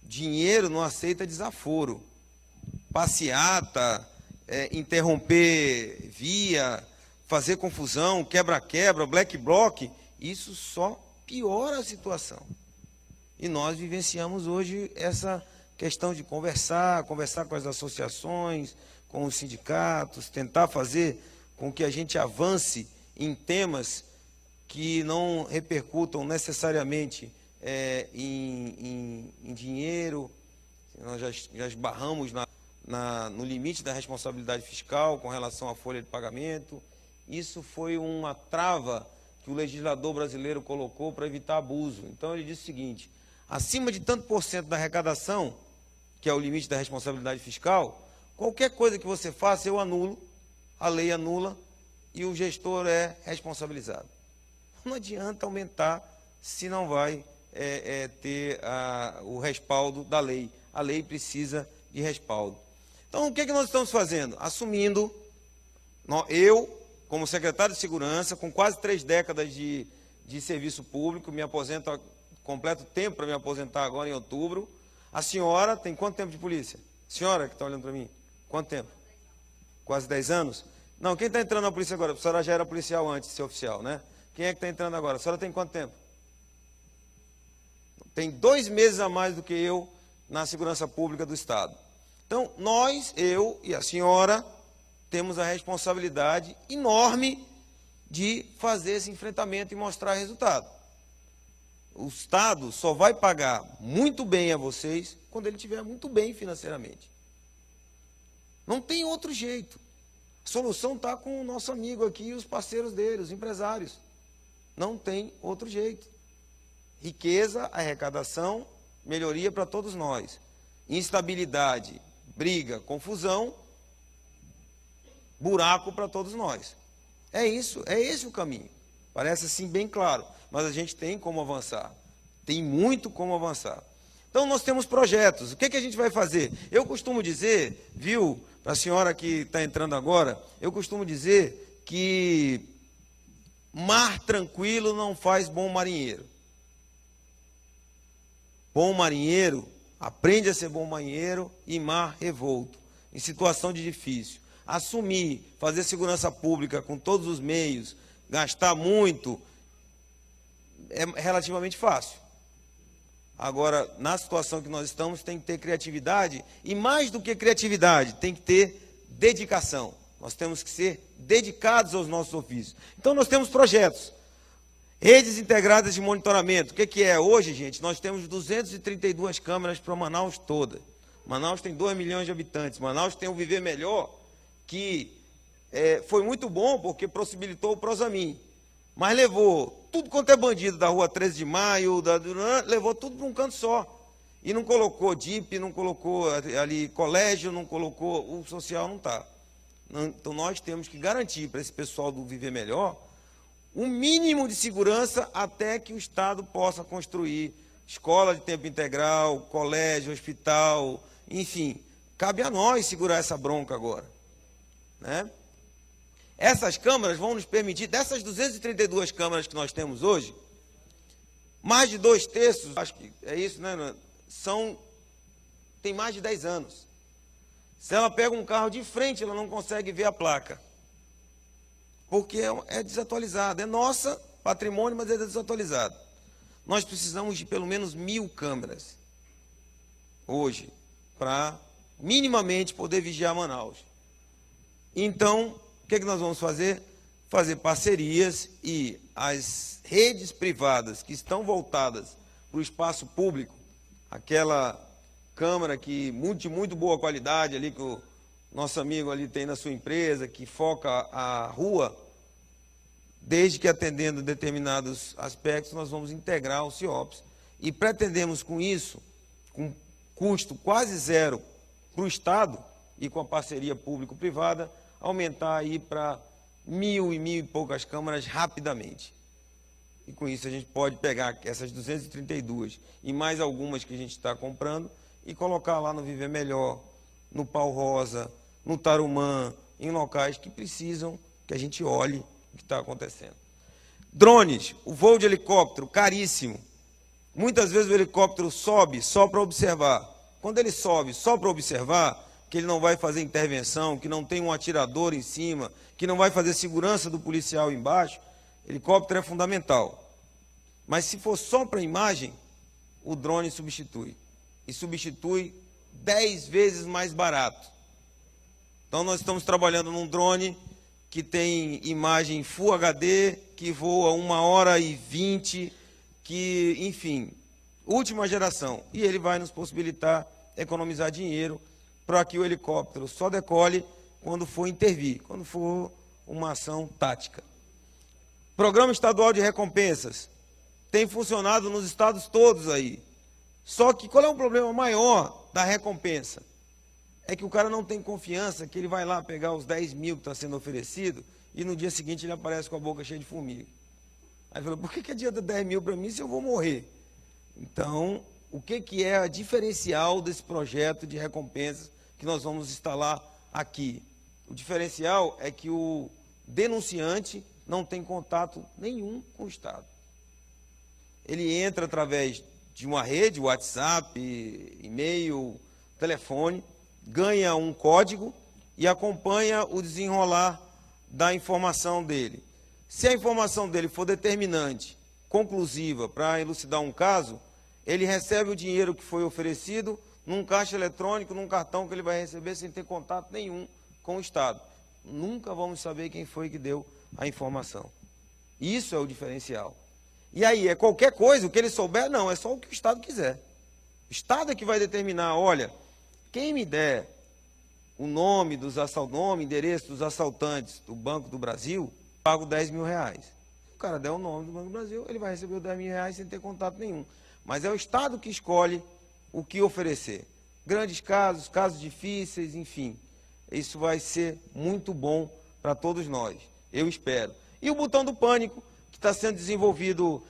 Dinheiro não aceita desaforo. Passeata, interromper via, fazer confusão, quebra-quebra, black bloc, isso só piora a situação. E nós vivenciamos hoje essa questão de conversar com as associações, com os sindicatos, tentar fazer com que a gente avance em temas que não repercutam necessariamente em dinheiro. Nós já esbarramos no limite da responsabilidade fiscal com relação à folha de pagamento. Isso foi uma trava que o legislador brasileiro colocou para evitar abuso. Então, ele disse o seguinte, acima de tanto por cento da arrecadação, que é o limite da responsabilidade fiscal, qualquer coisa que você faça, eu anulo, a lei anula e o gestor é responsabilizado. Não adianta aumentar se não vai ter o respaldo da lei. A lei precisa de respaldo. Então, o que nós estamos fazendo? Assumindo, eu, como secretário de Segurança, com quase 3 décadas de serviço público, me aposento, completo tempo para me aposentar agora em outubro. A senhora tem quanto tempo de polícia? Senhora que está olhando para mim, quanto tempo? Quase 10 anos? Não, quem está entrando na polícia agora? A senhora já era policial antes de ser oficial, né? Quem é que está entrando agora? A senhora tem quanto tempo? Tem 2 meses a mais do que eu na segurança pública do Estado. Então, nós, eu e a senhora, temos a responsabilidade enorme de fazer esse enfrentamento e mostrar resultado. O Estado só vai pagar muito bem a vocês quando ele estiver muito bem financeiramente. Não tem outro jeito. A solução está com o nosso amigo aqui e os parceiros dele, os empresários. Não tem outro jeito. Riqueza, arrecadação, melhoria para todos nós. Instabilidade, briga, confusão, buraco para todos nós. É isso, é esse o caminho. Parece assim bem claro, mas a gente tem como avançar. Tem muito como avançar. Então nós temos projetos. O que a gente vai fazer? Eu costumo dizer, viu, para a senhora que está entrando agora, eu costumo dizer que mar tranquilo não faz bom marinheiro. Bom marinheiro aprende a ser bom marinheiro em mar revolto, em situação de difícil. Assumir, fazer segurança pública com todos os meios, gastar muito, é relativamente fácil. Agora, na situação que nós estamos, tem que ter criatividade, e mais do que criatividade, tem que ter dedicação. Nós temos que ser dedicados aos nossos ofícios. Então, nós temos projetos. Redes integradas de monitoramento. O que é? Hoje, gente, nós temos 232 câmeras para Manaus toda. Manaus tem 2 milhões de habitantes. Manaus tem o Viver Melhor, que foi muito bom porque possibilitou o Prosamin. Mas levou tudo quanto é bandido da rua 13 de Maio, levou tudo para um canto só. E não colocou DIP, não colocou ali colégio, não colocou, o social não está. Então nós temos que garantir para esse pessoal do Viver Melhor um mínimo de segurança até que o Estado possa construir escola de tempo integral, colégio, hospital, enfim. Cabe a nós segurar essa bronca agora, né? Essas câmaras vão nos permitir, dessas 232 câmaras que nós temos hoje, mais de 2/3, acho que é isso, né? Tem mais de 10 anos. Se ela pega um carro de frente, ela não consegue ver a placa. Porque é desatualizado. É nossa patrimônio, mas é desatualizado. Nós precisamos de pelo menos 1000 câmeras hoje para minimamente poder vigiar Manaus. Então, o que nós vamos fazer? Fazer parcerias e as redes privadas que estão voltadas para o espaço público, aquela câmera que de muito boa qualidade ali que o nosso amigo ali tem na sua empresa, que foca a rua, desde que atendendo determinados aspectos, nós vamos integrar o CIOPS e pretendemos com isso, com custo quase zero para o Estado e com a parceria público-privada, aumentar aí para 1000 e 1000 e poucas câmaras rapidamente. E com isso a gente pode pegar essas 232 e mais algumas que a gente está comprando e colocar lá no Viver Melhor, no Pau Rosa, no Tarumã, em locais que precisam que a gente olhe o que está acontecendo. Drones, o voo de helicóptero, caríssimo. Muitas vezes o helicóptero sobe só para observar. Quando ele sobe só para observar, que ele não vai fazer intervenção, que não tem um atirador em cima, que não vai fazer segurança do policial embaixo, helicóptero é fundamental. Mas se for só para imagem, o drone substitui. E substitui 10 vezes mais barato. Então nós estamos trabalhando num drone que tem imagem Full HD, que voa 1h20, que, enfim, última geração. E ele vai nos possibilitar economizar dinheiro para que o helicóptero só decole quando for intervir, quando for uma ação tática. Programa Estadual de Recompensas tem funcionado nos estados todos aí. Só que qual é o problema maior da recompensa? É que o cara não tem confiança que ele vai lá pegar os 10 mil que está sendo oferecido e no dia seguinte ele aparece com a boca cheia de formiga. Aí ele falou, por que adianta 10 mil para mim se eu vou morrer? Então, o que é a diferencial desse projeto de recompensas que nós vamos instalar aqui? O diferencial é que o denunciante não tem contato nenhum com o Estado. Ele entra através de uma rede, WhatsApp, e-mail, telefone, ganha um código e acompanha o desenrolar da informação dele. Se a informação dele for determinante, conclusiva, para elucidar um caso, ele recebe o dinheiro que foi oferecido num caixa eletrônico, num cartão que ele vai receber sem ter contato nenhum com o Estado. Nunca vamos saber quem foi que deu a informação. Isso é o diferencial. E aí, é qualquer coisa, o que ele souber? Não, é só o que o Estado quiser. O Estado é que vai determinar, olha, quem me der o nome dos assaltantes, endereço dos assaltantes do Banco do Brasil, pago 10 mil reais. O cara der o nome do Banco do Brasil, ele vai receber os 10 mil reais sem ter contato nenhum. Mas é o Estado que escolhe o que oferecer. Grandes casos, casos difíceis, enfim. Isso vai ser muito bom para todos nós, eu espero. E o botão do pânico, que está sendo desenvolvido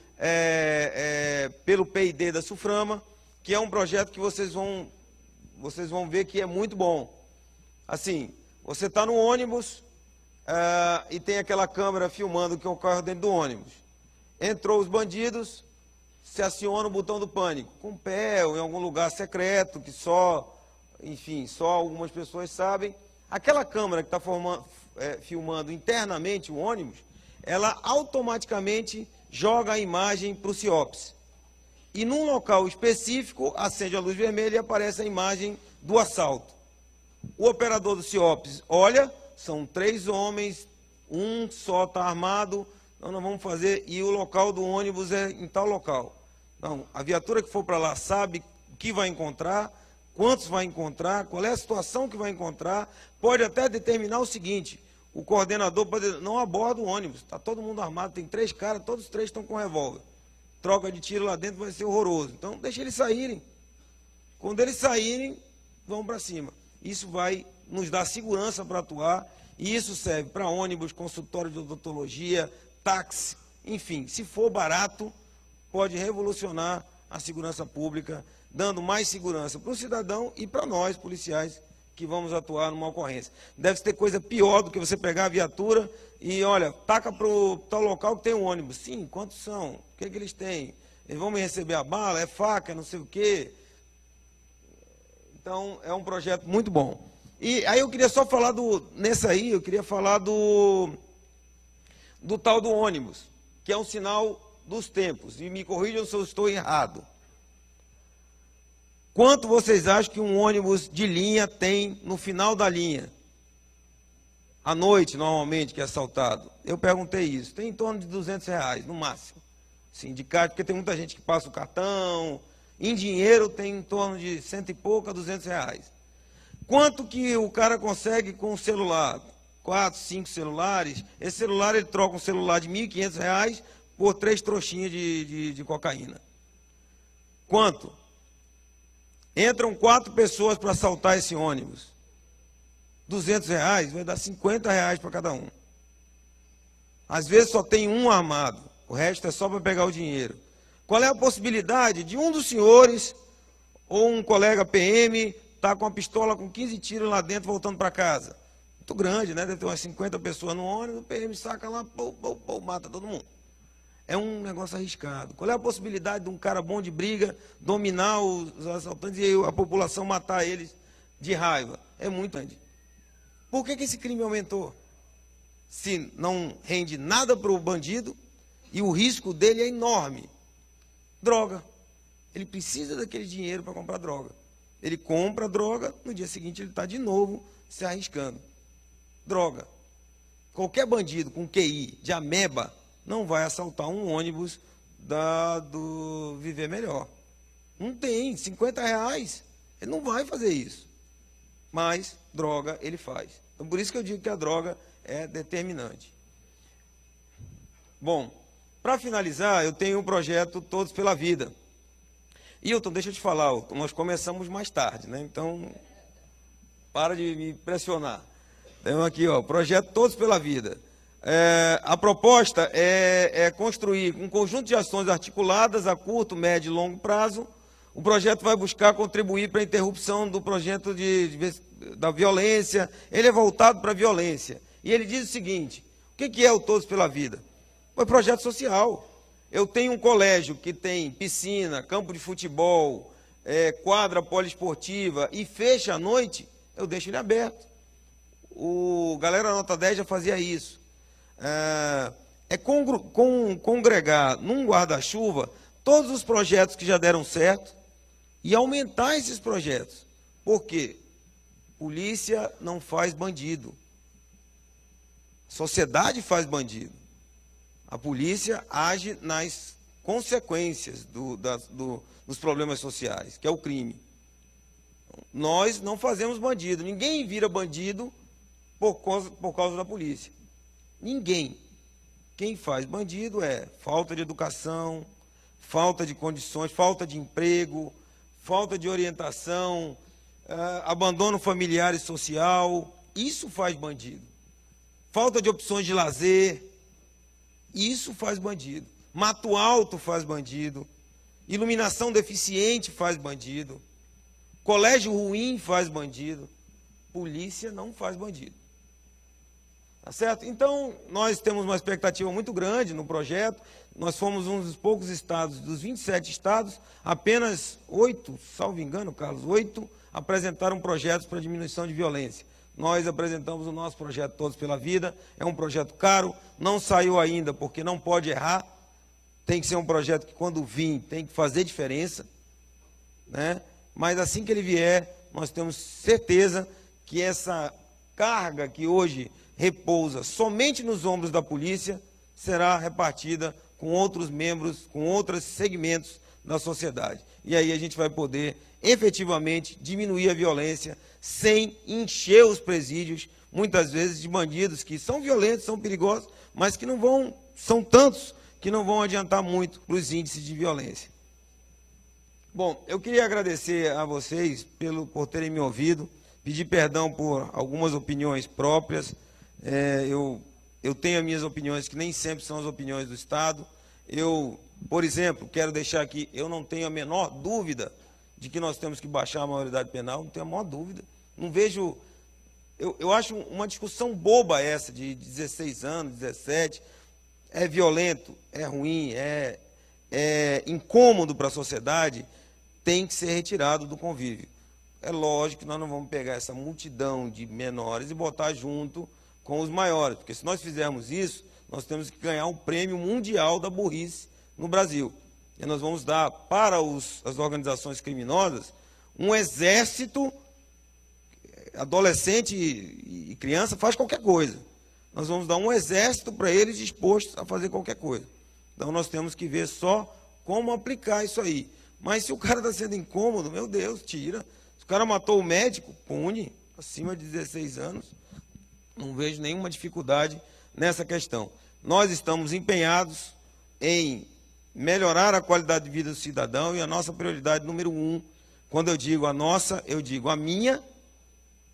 pelo PID da Suframa, que é um projeto que vocês vão ver que é muito bom. Assim, você está no ônibus e tem aquela câmera filmando o que ocorre dentro do ônibus. Entrou os bandidos, se aciona o botão do pânico, com o pé ou em algum lugar secreto, que só algumas pessoas sabem. Aquela câmera que está filmando internamente o ônibus, ela automaticamente joga a imagem para o CIOPS. E num local específico, acende a luz vermelha e aparece a imagem do assalto. O operador do CIOPS olha, são 3 homens, um só está armado, Então, nós vamos fazer, e o local do ônibus é em tal local. Então, a viatura que for para lá sabe o que vai encontrar, quantos vai encontrar, qual é a situação que vai encontrar, pode até determinar o seguinte, o coordenador pode dizer, não aborda o ônibus, está todo mundo armado, tem 3 caras, todos os 3 estão com revólver. Troca de tiro lá dentro vai ser horroroso. Então, deixa eles saírem. Quando eles saírem, vão para cima. Isso vai nos dar segurança para atuar, e isso serve para ônibus, consultório de odontologia, táxi, enfim, se for barato, pode revolucionar a segurança pública, dando mais segurança para o cidadão e para nós, policiais, que vamos atuar numa ocorrência. Deve ter coisa pior do que você pegar a viatura e, olha, taca para o tal local que tem um ônibus. Sim, quantos são? O que eles têm? Eles vão me receber a bala? É faca? Não sei o quê. Então, é um projeto muito bom. E aí eu queria só falar eu queria falar do tal do ônibus, que é um sinal dos tempos. E me corrijam se eu estou errado. Quanto vocês acham que um ônibus de linha tem no final da linha? À noite, normalmente, que é assaltado. Eu perguntei isso. Tem em torno de R$200, no máximo. Sim, de caixa, porque tem muita gente que passa o cartão. Em dinheiro tem em torno de 100 e pouco a R$200. Quanto que o cara consegue com o celular? 4, 5 celulares. Esse celular, ele troca um celular de R$1.500 por 3 trouxinhas de cocaína. Quanto? Entram 4 pessoas para assaltar esse ônibus. R$200 vai dar R$50 para cada um. Às vezes só tem um armado, o resto é só para pegar o dinheiro. Qual é a possibilidade de um dos senhores, ou um colega PM, estar com uma pistola com 15 tiros lá dentro, voltando para casa? Muito grande, né? Deve ter umas 50 pessoas no ônibus, o PM saca lá, mata todo mundo. É um negócio arriscado. Qual é a possibilidade de um cara bom de briga dominar os assaltantes e a população matar eles de raiva? É muito grande. Por que esse crime aumentou? Se não rende nada para o bandido e o risco dele é enorme. Droga. Ele precisa daquele dinheiro para comprar droga. Ele compra droga, no dia seguinte ele está de novo se arriscando. Droga. Qualquer bandido com QI de ameba não vai assaltar um ônibus do Viver Melhor. Não tem, R$50, ele não vai fazer isso. Mas droga ele faz. Então, por isso que eu digo que a droga é determinante. Bom, para finalizar, eu tenho um projeto Todos pela Vida. Hilton, deixa eu te falar, nós começamos mais tarde, né? Então, para de me pressionar. Temos aqui, ó, projeto Todos pela Vida. A proposta é construir um conjunto de ações articuladas a curto, médio e longo prazo. O projeto vai buscar contribuir para a interrupção do projeto da violência. Ele é voltado para a violência. E ele diz o seguinte, o que é o Todos pela Vida? É um projeto social. Eu tenho um colégio que tem piscina, campo de futebol, quadra poliesportiva e fecha à noite, eu deixo ele aberto. O Galera Nota 10 já fazia isso. Congregar num guarda-chuva todos os projetos que já deram certo e aumentar esses projetos. Por quê? Polícia não faz bandido. Sociedade faz bandido. A polícia age nas consequências dos problemas sociais, que é o crime. Nós não fazemos bandido. Ninguém vira bandido por causa da polícia. Ninguém. Quem faz bandido é falta de educação, falta de condições, falta de emprego, falta de orientação, abandono familiar e social. Isso faz bandido. Falta de opções de lazer. Isso faz bandido. Mato alto faz bandido. Iluminação deficiente faz bandido. Colégio ruim faz bandido. Polícia não faz bandido. Tá certo? Então, nós temos uma expectativa muito grande no projeto. Nós fomos um dos poucos estados, dos 27 estados, apenas 8, salvo engano, Carlos, 8 apresentaram projetos para diminuição de violência. Nós apresentamos o nosso projeto Todos pela Vida. É um projeto caro, não saiu ainda porque não pode errar. Tem que ser um projeto que, quando vir, tem que fazer diferença, né? Mas assim que ele vier, nós temos certeza que essa carga que hoje repousa somente nos ombros da polícia será repartida com outros membros, com outros segmentos da sociedade. E aí a gente vai poder efetivamente diminuir a violência sem encher os presídios, muitas vezes de bandidos que são violentos, são perigosos, mas que não vão, são tantos que não vão adiantar muito para os índices de violência. Bom, eu queria agradecer a vocês por terem me ouvido, pedir perdão por algumas opiniões próprias. Eu tenho as minhas opiniões, que nem sempre são as opiniões do Estado. Eu, por exemplo, quero deixar aqui, eu não tenho a menor dúvida de que nós temos que baixar a maioridade penal, não tenho a menor dúvida. Não vejo... Eu acho uma discussão boba essa, de 16 anos, 17, é violento, é ruim, é incômodo para a sociedade, tem que ser retirado do convívio. É lógico que nós não vamos pegar essa multidão de menores e botar junto com os maiores, porque se nós fizermos isso, nós temos que ganhar um prêmio mundial da burrice no Brasil. E nós vamos dar para as organizações criminosas um exército, adolescente e criança faz qualquer coisa. Nós vamos dar um exército para eles dispostos a fazer qualquer coisa. Então nós temos que ver só como aplicar isso aí. Mas se o cara está sendo incômodo, meu Deus, tira. Se o cara matou o médico, pune, acima de 16 anos. Não vejo nenhuma dificuldade nessa questão. Nós estamos empenhados em melhorar a qualidade de vida do cidadão e a nossa prioridade número 1, quando eu digo a nossa, eu digo a minha,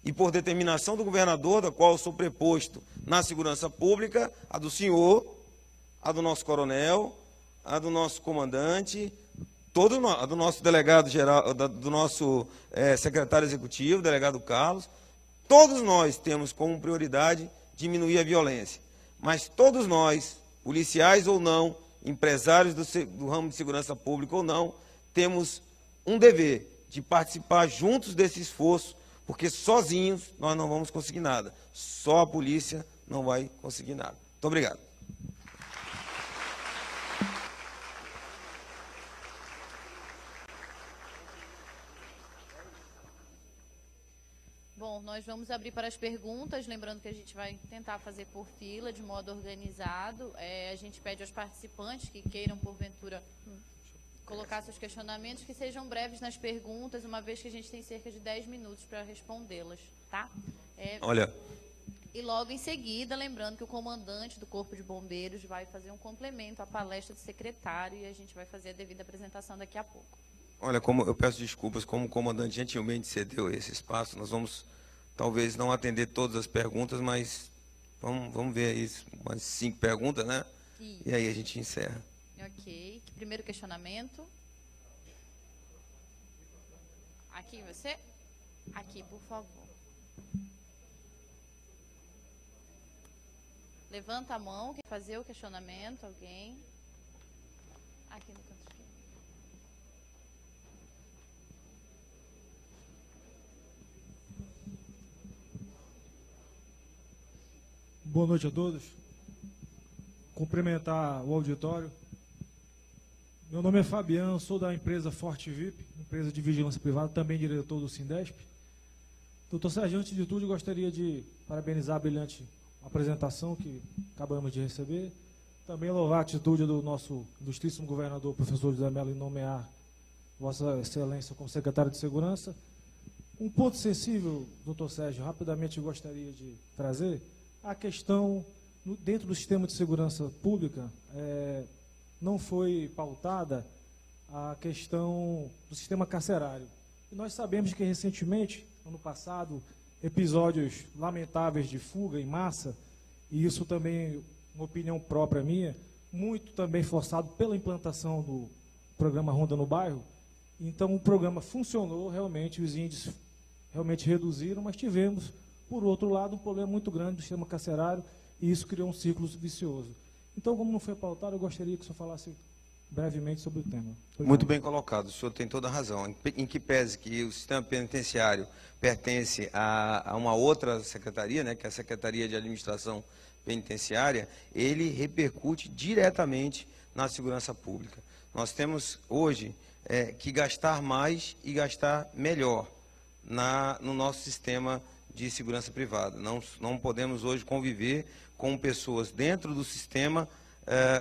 e por determinação do governador, da qual eu sou preposto na segurança pública, a do senhor, a do nosso coronel, a do nosso comandante, a do nosso delegado geral, do nosso secretário executivo, delegado Carlos. Todos nós temos como prioridade diminuir a violência. Mas todos nós, policiais ou não, empresários do ramo de segurança pública ou não, temos um dever de participar juntos desse esforço, porque sozinhos nós não vamos conseguir nada. Só a polícia não vai conseguir nada. Muito obrigado. Bom, nós vamos abrir para as perguntas, lembrando que a gente vai tentar fazer por fila, de modo organizado. A gente pede aos participantes que queiram, porventura, colocar seus questionamentos, que sejam breves nas perguntas, uma vez que a gente tem cerca de 10 minutos para respondê-las, tá? Olha... E logo em seguida, lembrando que o comandante do Corpo de Bombeiros vai fazer um complemento à palestra do secretário e a gente vai fazer a devida apresentação daqui a pouco. Olha, como eu peço desculpas, como o comandante gentilmente cedeu esse espaço, nós vamos talvez não atender todas as perguntas, mas vamos ver aí umas 5 perguntas, né? Isso. E aí a gente encerra. Ok. Primeiro questionamento. Aqui, você? Aqui, por favor. Levanta a mão, quer fazer o questionamento, alguém? Aqui no canto esquerdo. Boa noite a todos. Cumprimentar o auditório. Meu nome é Fabiano, sou da empresa Forte VIP, empresa de vigilância privada, também diretor do Sindesp. Doutor Sérgio, antes de tudo, gostaria de parabenizar a brilhante apresentação que acabamos de receber. Também louvar a atitude do nosso ilustríssimo governador, professor José Mello, em nomear Vossa Excelência como secretário de Segurança. Um ponto sensível, doutor Sérgio, rapidamente eu gostaria de trazer a questão, dentro do sistema de segurança pública, não foi pautada a questão do sistema carcerário. E nós sabemos que recentemente, ano passado, episódios lamentáveis de fuga em massa, e isso também, uma opinião própria minha, muito também forçado pela implantação do programa Ronda no Bairro. Então o programa funcionou, realmente os índices realmente reduziram, mas tivemos, por outro lado, um problema muito grande do sistema carcerário, e isso criou um ciclo vicioso. Então, como não foi pautado, eu gostaria que o senhor falasse brevemente sobre o tema. Muito bem colocado, o senhor tem toda a razão. Em que pese que o sistema penitenciário pertence a uma outra secretaria, né, que é a Secretaria de Administração Penitenciária, ele repercute diretamente na segurança pública. Nós temos hoje que gastar mais e gastar melhor no nosso sistema de segurança privada. Não podemos hoje conviver com pessoas dentro do sistema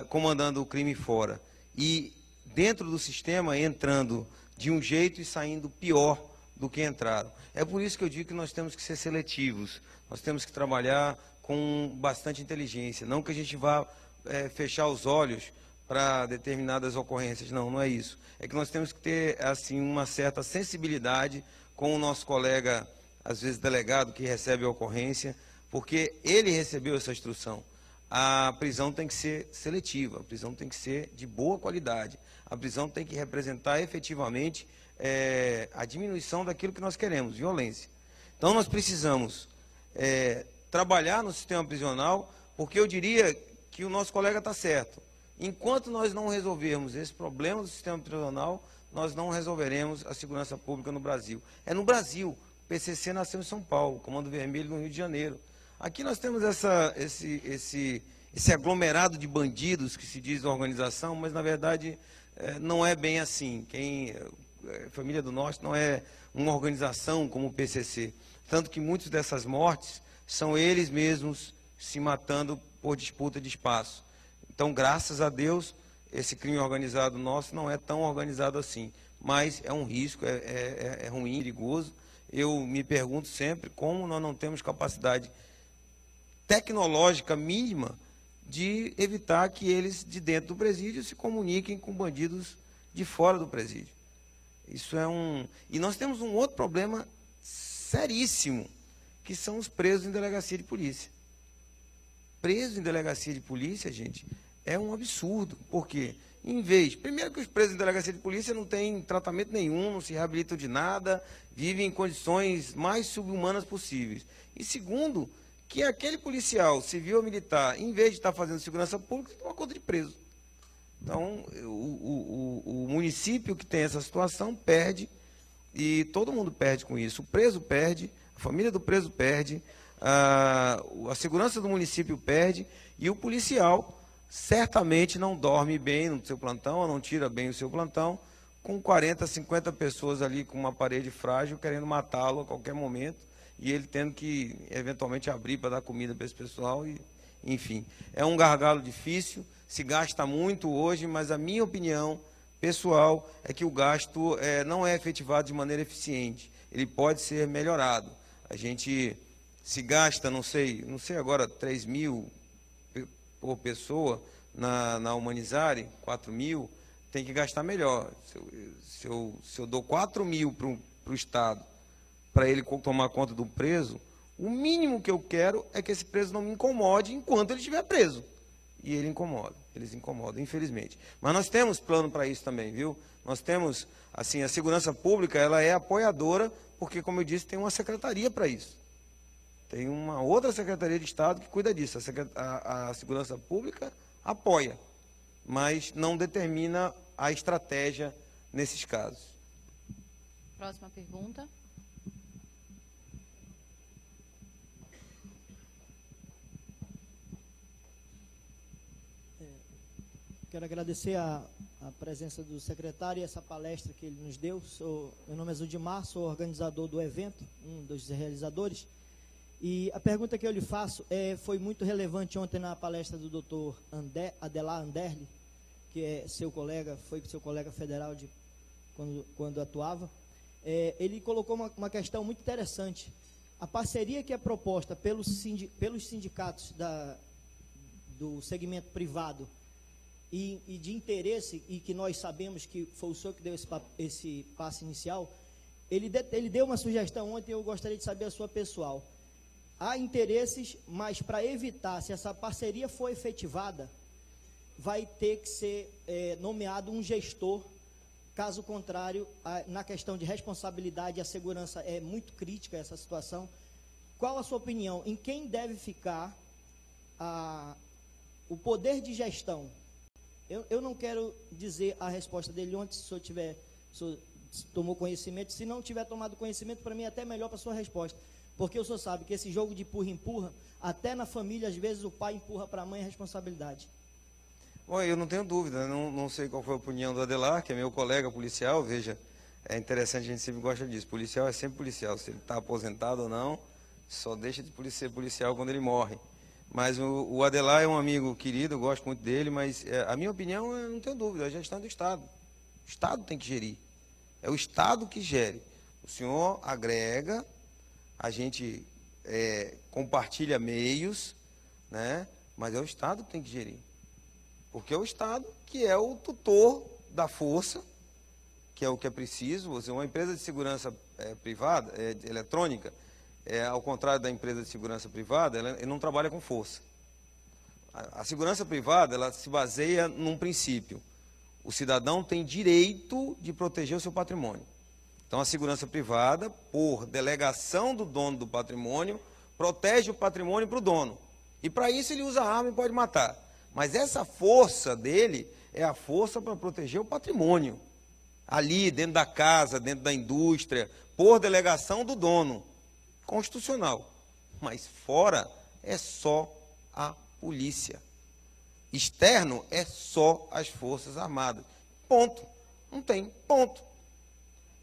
comandando o crime fora. E dentro do sistema entrando de um jeito e saindo pior do que entraram. É por isso que eu digo que nós temos que ser seletivos, nós temos que trabalhar com bastante inteligência, não que a gente vá fechar os olhos para determinadas ocorrências, não, não é isso. É que nós temos que ter assim uma certa sensibilidade com o nosso colega, às vezes delegado, que recebe a ocorrência, porque ele recebeu essa instrução. A prisão tem que ser seletiva, a prisão tem que ser de boa qualidade, a prisão tem que representar efetivamente a diminuição daquilo que nós queremos, violência. Então nós precisamos trabalhar no sistema prisional, porque eu diria que o nosso colega está certo. Enquanto nós não resolvermos esse problema do sistema prisional, nós não resolveremos a segurança pública no Brasil. É no Brasil, o PCC nasceu em São Paulo, Comando Vermelho no Rio de Janeiro. Aqui nós temos esse aglomerado de bandidos que se diz organização, mas na verdade não é bem assim. Família do Norte não é uma organização como o PCC. Tanto que muitas dessas mortes são eles mesmos se matando por disputa de espaço. Então, graças a Deus, esse crime organizado nosso não é tão organizado assim. Mas é um risco, é ruim, perigoso. Eu me pergunto sempre como nós não temos capacidade tecnológica mínima de evitar que eles de dentro do presídio se comuniquem com bandidos de fora do presídio. Isso é E nós temos um outro problema seríssimo, que são os presos em delegacia de polícia. Preso em delegacia de polícia, gente, é um absurdo. Por quê? Primeiro que os presos em delegacia de polícia não têm tratamento nenhum, não se reabilitam de nada, vivem em condições mais subhumanas possíveis. E segundo, que aquele policial, civil ou militar, em vez de estar fazendo segurança pública, toma conta de preso. Então, o município que tem essa situação perde, e todo mundo perde com isso. O preso perde, a família do preso perde, a segurança do município perde, e o policial certamente não dorme bem no seu plantão, ou não tira bem o seu plantão, com 40, 50 pessoas ali com uma parede frágil, querendo matá-lo a qualquer momento, e ele tendo que, eventualmente, abrir para dar comida para esse pessoal, enfim. É um gargalo difícil, se gasta muito hoje, mas a minha opinião pessoal é que o gasto não é efetivado de maneira eficiente. Ele pode ser melhorado. A gente se gasta, não sei agora, 3 mil por pessoa na Humanizare, 4 mil, tem que gastar melhor. Se eu dou 4 mil para o Estado, para ele tomar conta do preso, o mínimo que eu quero é que esse preso não me incomode enquanto ele estiver preso. E eles incomodam, infelizmente. Mas nós temos plano para isso também, viu? Nós temos, assim, a segurança pública, ela é apoiadora, porque, como eu disse, tem uma secretaria para isso. Tem uma outra secretaria de Estado que cuida disso. A segurança pública apoia, mas não determina a estratégia nesses casos. Próxima pergunta. Quero agradecer a presença do secretário e essa palestra que ele nos deu. Meu nome é Zudimar, sou organizador do evento, um dos realizadores. E a pergunta que eu lhe faço foi muito relevante ontem na palestra do Dr. Adelar Anderli, que é foi seu colega federal quando atuava. Ele colocou uma questão muito interessante. A parceria que é proposta pelos sindicatos do segmento privado e de interesse, e que nós sabemos que foi o senhor que deu esse passo inicial, ele deu uma sugestão ontem, eu gostaria de saber a sua pessoal. Há interesses, mas para evitar, se essa parceria for efetivada, vai ter que ser nomeado um gestor. Caso contrário, na questão de responsabilidade, a segurança é muito crítica, essa situação. Qual a sua opinião? Em quem deve ficar o poder de gestão? Eu não quero dizer a resposta dele ontem, se o senhor tomou conhecimento. Se não tiver tomado conhecimento, para mim é até melhor para a sua resposta. Porque o senhor sabe que esse jogo de empurra-empurra, até na família, às vezes, o pai empurra para a mãe a responsabilidade. Bom, eu não tenho dúvida, não sei qual foi a opinião do Adelar, que é meu colega policial. Veja, é interessante, a gente sempre gosta disso. Policial é sempre policial, se ele está aposentado ou não, só deixa de ser policial quando ele morre. Mas o Adelar é um amigo querido, eu gosto muito dele, mas a minha opinião, eu não tenho dúvida, é a gestão do Estado. O Estado tem que gerir. É o Estado que gere. O senhor agrega, a gente compartilha meios, né? Mas é o Estado que tem que gerir. Porque é o Estado que é o tutor da força, que é o que é preciso. Uma empresa de segurança privada, eletrônica, ao contrário da empresa de segurança privada, ela não trabalha com força. A segurança privada, ela se baseia num princípio. O cidadão tem direito de proteger o seu patrimônio. Então, a segurança privada, por delegação do dono do patrimônio, protege o patrimônio para o dono. E para isso ele usa a arma e pode matar. Mas essa força dele é a força para proteger o patrimônio. Ali, dentro da casa, dentro da indústria, por delegação do dono. Constitucional. Mas fora é só a polícia. Externo é só as Forças Armadas. Ponto. Não tem. Ponto.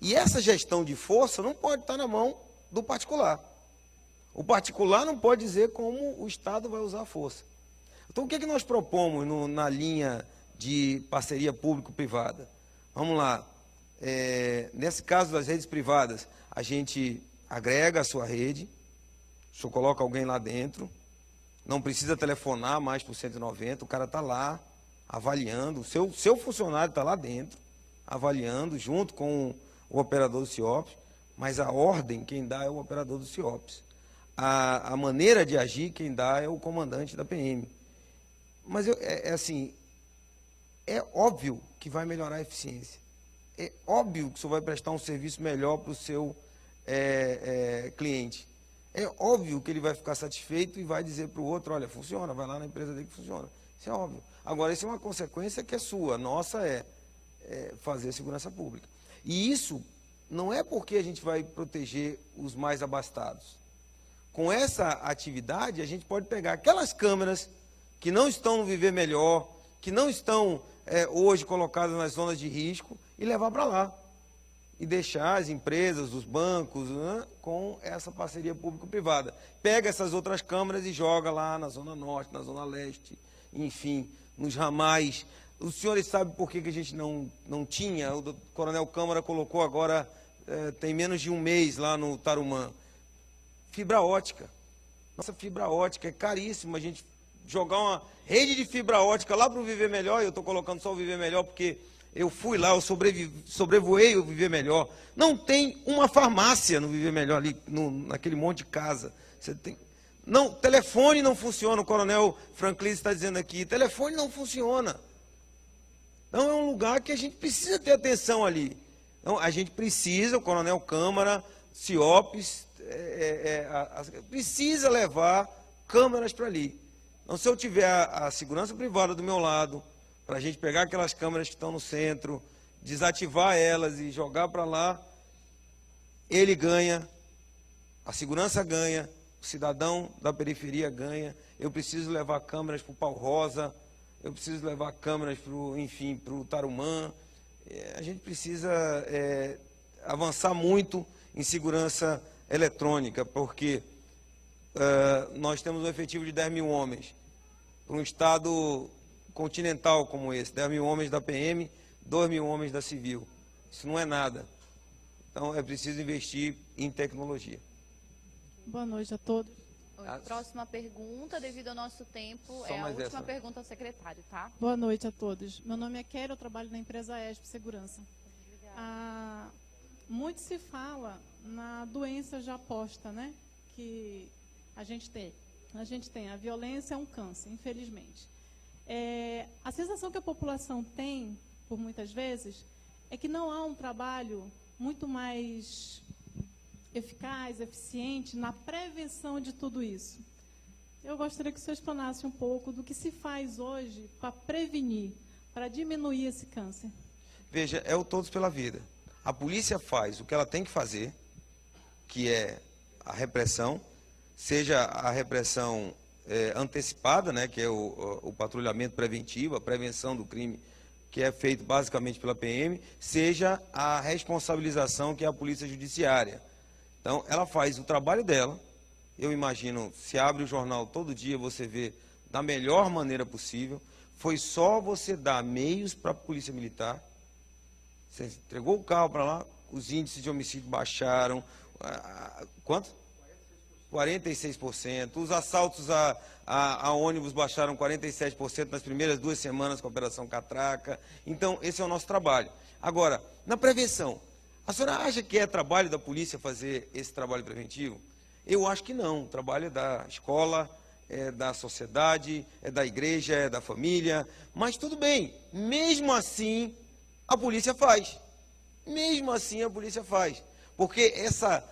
E essa gestão de força não pode estar na mão do particular. O particular não pode dizer como o Estado vai usar a força. Então, o que é que nós propomos na linha de parceria público-privada? Vamos lá. Nesse caso das redes privadas, a gente agrega a sua rede, o senhor coloca alguém lá dentro, não precisa telefonar mais para o 190, o cara está lá avaliando, o seu funcionário está lá dentro, avaliando, junto com o operador do CIOPS, mas a ordem quem dá é o operador do CIOPS. A maneira de agir quem dá é o comandante da PM. Mas assim, é óbvio que vai melhorar a eficiência. É óbvio que o senhor vai prestar um serviço melhor para o seu cliente. É óbvio que ele vai ficar satisfeito e vai dizer para o outro, olha, funciona, vai lá na empresa dele que funciona. Isso é óbvio. Agora, isso é uma consequência que é sua. Nossa é fazer segurança pública. E isso não é porque a gente vai proteger os mais abastados. Com essa atividade, a gente pode pegar aquelas câmeras que não estão no Viver Melhor, que não estão hoje colocadas nas zonas de risco, e levar para lá. E deixar as empresas, os bancos, né, com essa parceria público-privada. Pega essas outras câmeras e joga lá na Zona Norte, na Zona Leste, enfim, nos ramais. Os senhores sabem por que a gente não tinha? O Coronel Câmara colocou agora, tem menos de um mês lá no Tarumã. Fibra ótica. Nossa fibra ótica é caríssima. A gente jogar uma rede de fibra ótica lá para o Viver Melhor, eu estou colocando só o Viver Melhor porque eu fui lá, eu sobrevoei o Viver Melhor. Não tem uma farmácia no Viver Melhor, ali naquele monte de casa. Você tem... Não, telefone não funciona, o Coronel Franklin está dizendo aqui, telefone não funciona. Então é um lugar que a gente precisa ter atenção ali. Então a gente precisa, o Coronel Câmara, CIOPS, precisa levar câmeras para ali. Então se eu tiver a segurança privada do meu lado, para a gente pegar aquelas câmeras que estão no centro, desativar elas e jogar para lá, ele ganha, a segurança ganha, o cidadão da periferia ganha. Eu preciso levar câmeras para o Pau Rosa, eu preciso levar câmeras para o Tarumã. A gente precisa avançar muito em segurança eletrônica, porque nós temos um efetivo de 10 mil homens. Para um estado continental como esse, 10 mil homens da PM, 2 mil homens da Civil. Isso não é nada. Então, é preciso investir em tecnologia. Boa noite a todos. Próxima pergunta, devido ao nosso tempo, é a última pergunta ao secretário, tá? Boa noite a todos. Meu nome é Kéria, eu trabalho na empresa ESP Segurança. Muito se fala na doença já posta, né? Que a gente tem. A violência é um câncer, infelizmente. A sensação que a população tem, por muitas vezes, é que não há um trabalho muito mais eficaz, eficiente na prevenção de tudo isso. Eu gostaria que o senhor explanasse um pouco do que se faz hoje para prevenir, para diminuir esse câncer. Veja, é o Todos pela Vida. A polícia faz o que ela tem que fazer, que é a repressão, seja a repressão antecipada, né, que é o patrulhamento preventivo, a prevenção do crime, que é feito basicamente pela PM, seja a responsabilização, que é a polícia judiciária. Então, ela faz o trabalho dela, eu imagino, se abre o jornal todo dia, você vê da melhor maneira possível. Foi só você dar meios para a Polícia Militar. Você entregou o carro para lá, os índices de homicídio baixaram. Quanto? 46%. Os assaltos a ônibus baixaram 47% nas primeiras 2 semanas com a Operação Catraca. Então, esse é o nosso trabalho. Agora, na prevenção, a senhora acha que é trabalho da polícia fazer esse trabalho preventivo? Eu acho que não. O trabalho é da escola, é da sociedade, é da igreja, é da família. Mas tudo bem, mesmo assim, a polícia faz. Mesmo assim, a polícia faz. Porque essa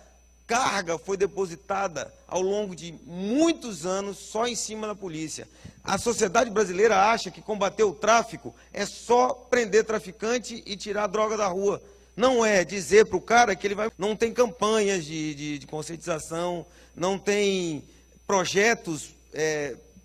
carga foi depositada ao longo de muitos anos só em cima da polícia. A sociedade brasileira acha que combater o tráfico é só prender traficante e tirar a droga da rua. Não é dizer para o cara que ele vai... Não tem campanhas de conscientização, não tem projetos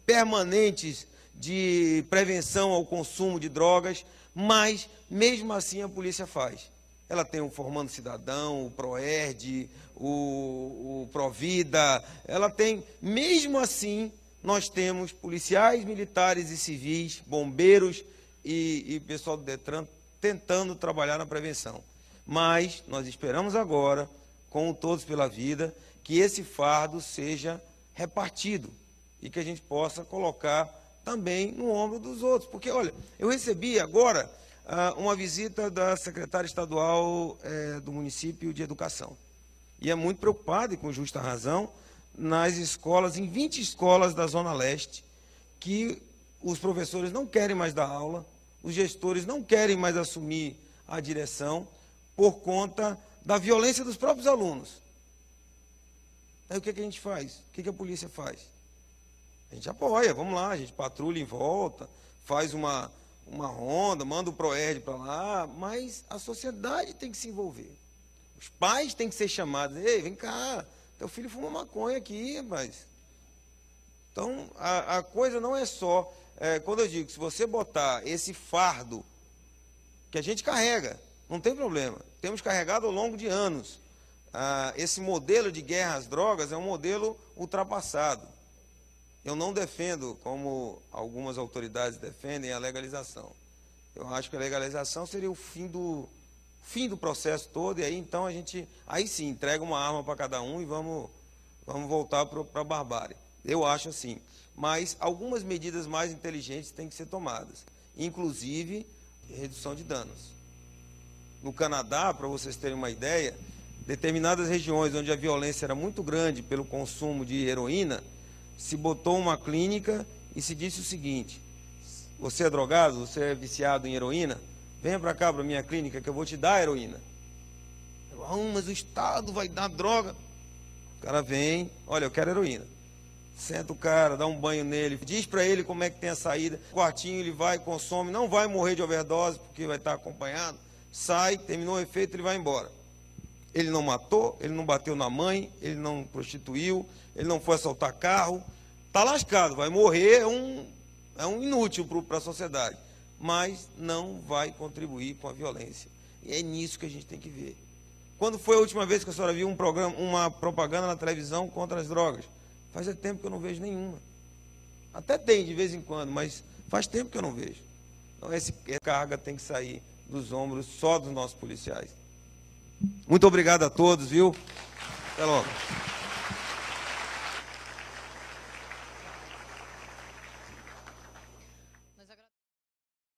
permanentes de prevenção ao consumo de drogas, mas mesmo assim a polícia faz. Ela tem o Formando Cidadão, o PROERD, o Provida, ela tem, mesmo assim, nós temos policiais, militares e civis, bombeiros e pessoal do DETRAN tentando trabalhar na prevenção. Mas nós esperamos agora, com o Todos pela Vida, que esse fardo seja repartido e que a gente possa colocar também no ombro dos outros. Porque, olha, eu recebi agora uma visita da secretária estadual do município de Educação. E é muito preocupada, e com justa razão, nas escolas, em 20 escolas da Zona Leste, que os professores não querem mais dar aula, os gestores não querem mais assumir a direção, por conta da violência dos próprios alunos. Aí o que a gente faz? O que a polícia faz? A gente apoia, vamos lá, a gente patrulha em volta, faz uma ronda, manda o PROERD para lá, mas a sociedade tem que se envolver. Os pais têm que ser chamados. Ei, vem cá, teu filho fuma maconha aqui, rapaz. Então, a coisa não é só... quando eu digo, se você botar esse fardo que a gente carrega, não tem problema. Temos carregado ao longo de anos. Esse modelo de guerra às drogas é um modelo ultrapassado. Eu não defendo, como algumas autoridades defendem, a legalização. Eu acho que a legalização seria o fim do processo todo, e aí então a gente, aí sim, entrega uma arma para cada um e vamos voltar para a barbárie. Eu acho assim. Mas algumas medidas mais inteligentes têm que ser tomadas, inclusive redução de danos. No Canadá, para vocês terem uma ideia, determinadas regiões onde a violência era muito grande pelo consumo de heroína, se botou uma clínica e se disse o seguinte: você é drogado, você é viciado em heroína, venha para cá, para a minha clínica, que eu vou te dar heroína. Mas o Estado vai dar droga. O cara vem, olha, eu quero heroína. Senta o cara, dá um banho nele, diz para ele como é que tem a saída. No quartinho ele vai, consome, não vai morrer de overdose, porque vai estar acompanhado. Sai, terminou o efeito, ele vai embora. Ele não matou, ele não bateu na mãe, ele não prostituiu, ele não foi assaltar carro. Está lascado, vai morrer, é um inútil para a sociedade. Mas não vai contribuir com a violência. E é nisso que a gente tem que ver. Quando foi a última vez que a senhora viu uma propaganda na televisão contra as drogas? Faz tempo que eu não vejo nenhuma. Até tem de vez em quando, mas faz tempo que eu não vejo. Então essa carga tem que sair dos ombros só dos nossos policiais. Muito obrigado a todos, viu? Até logo.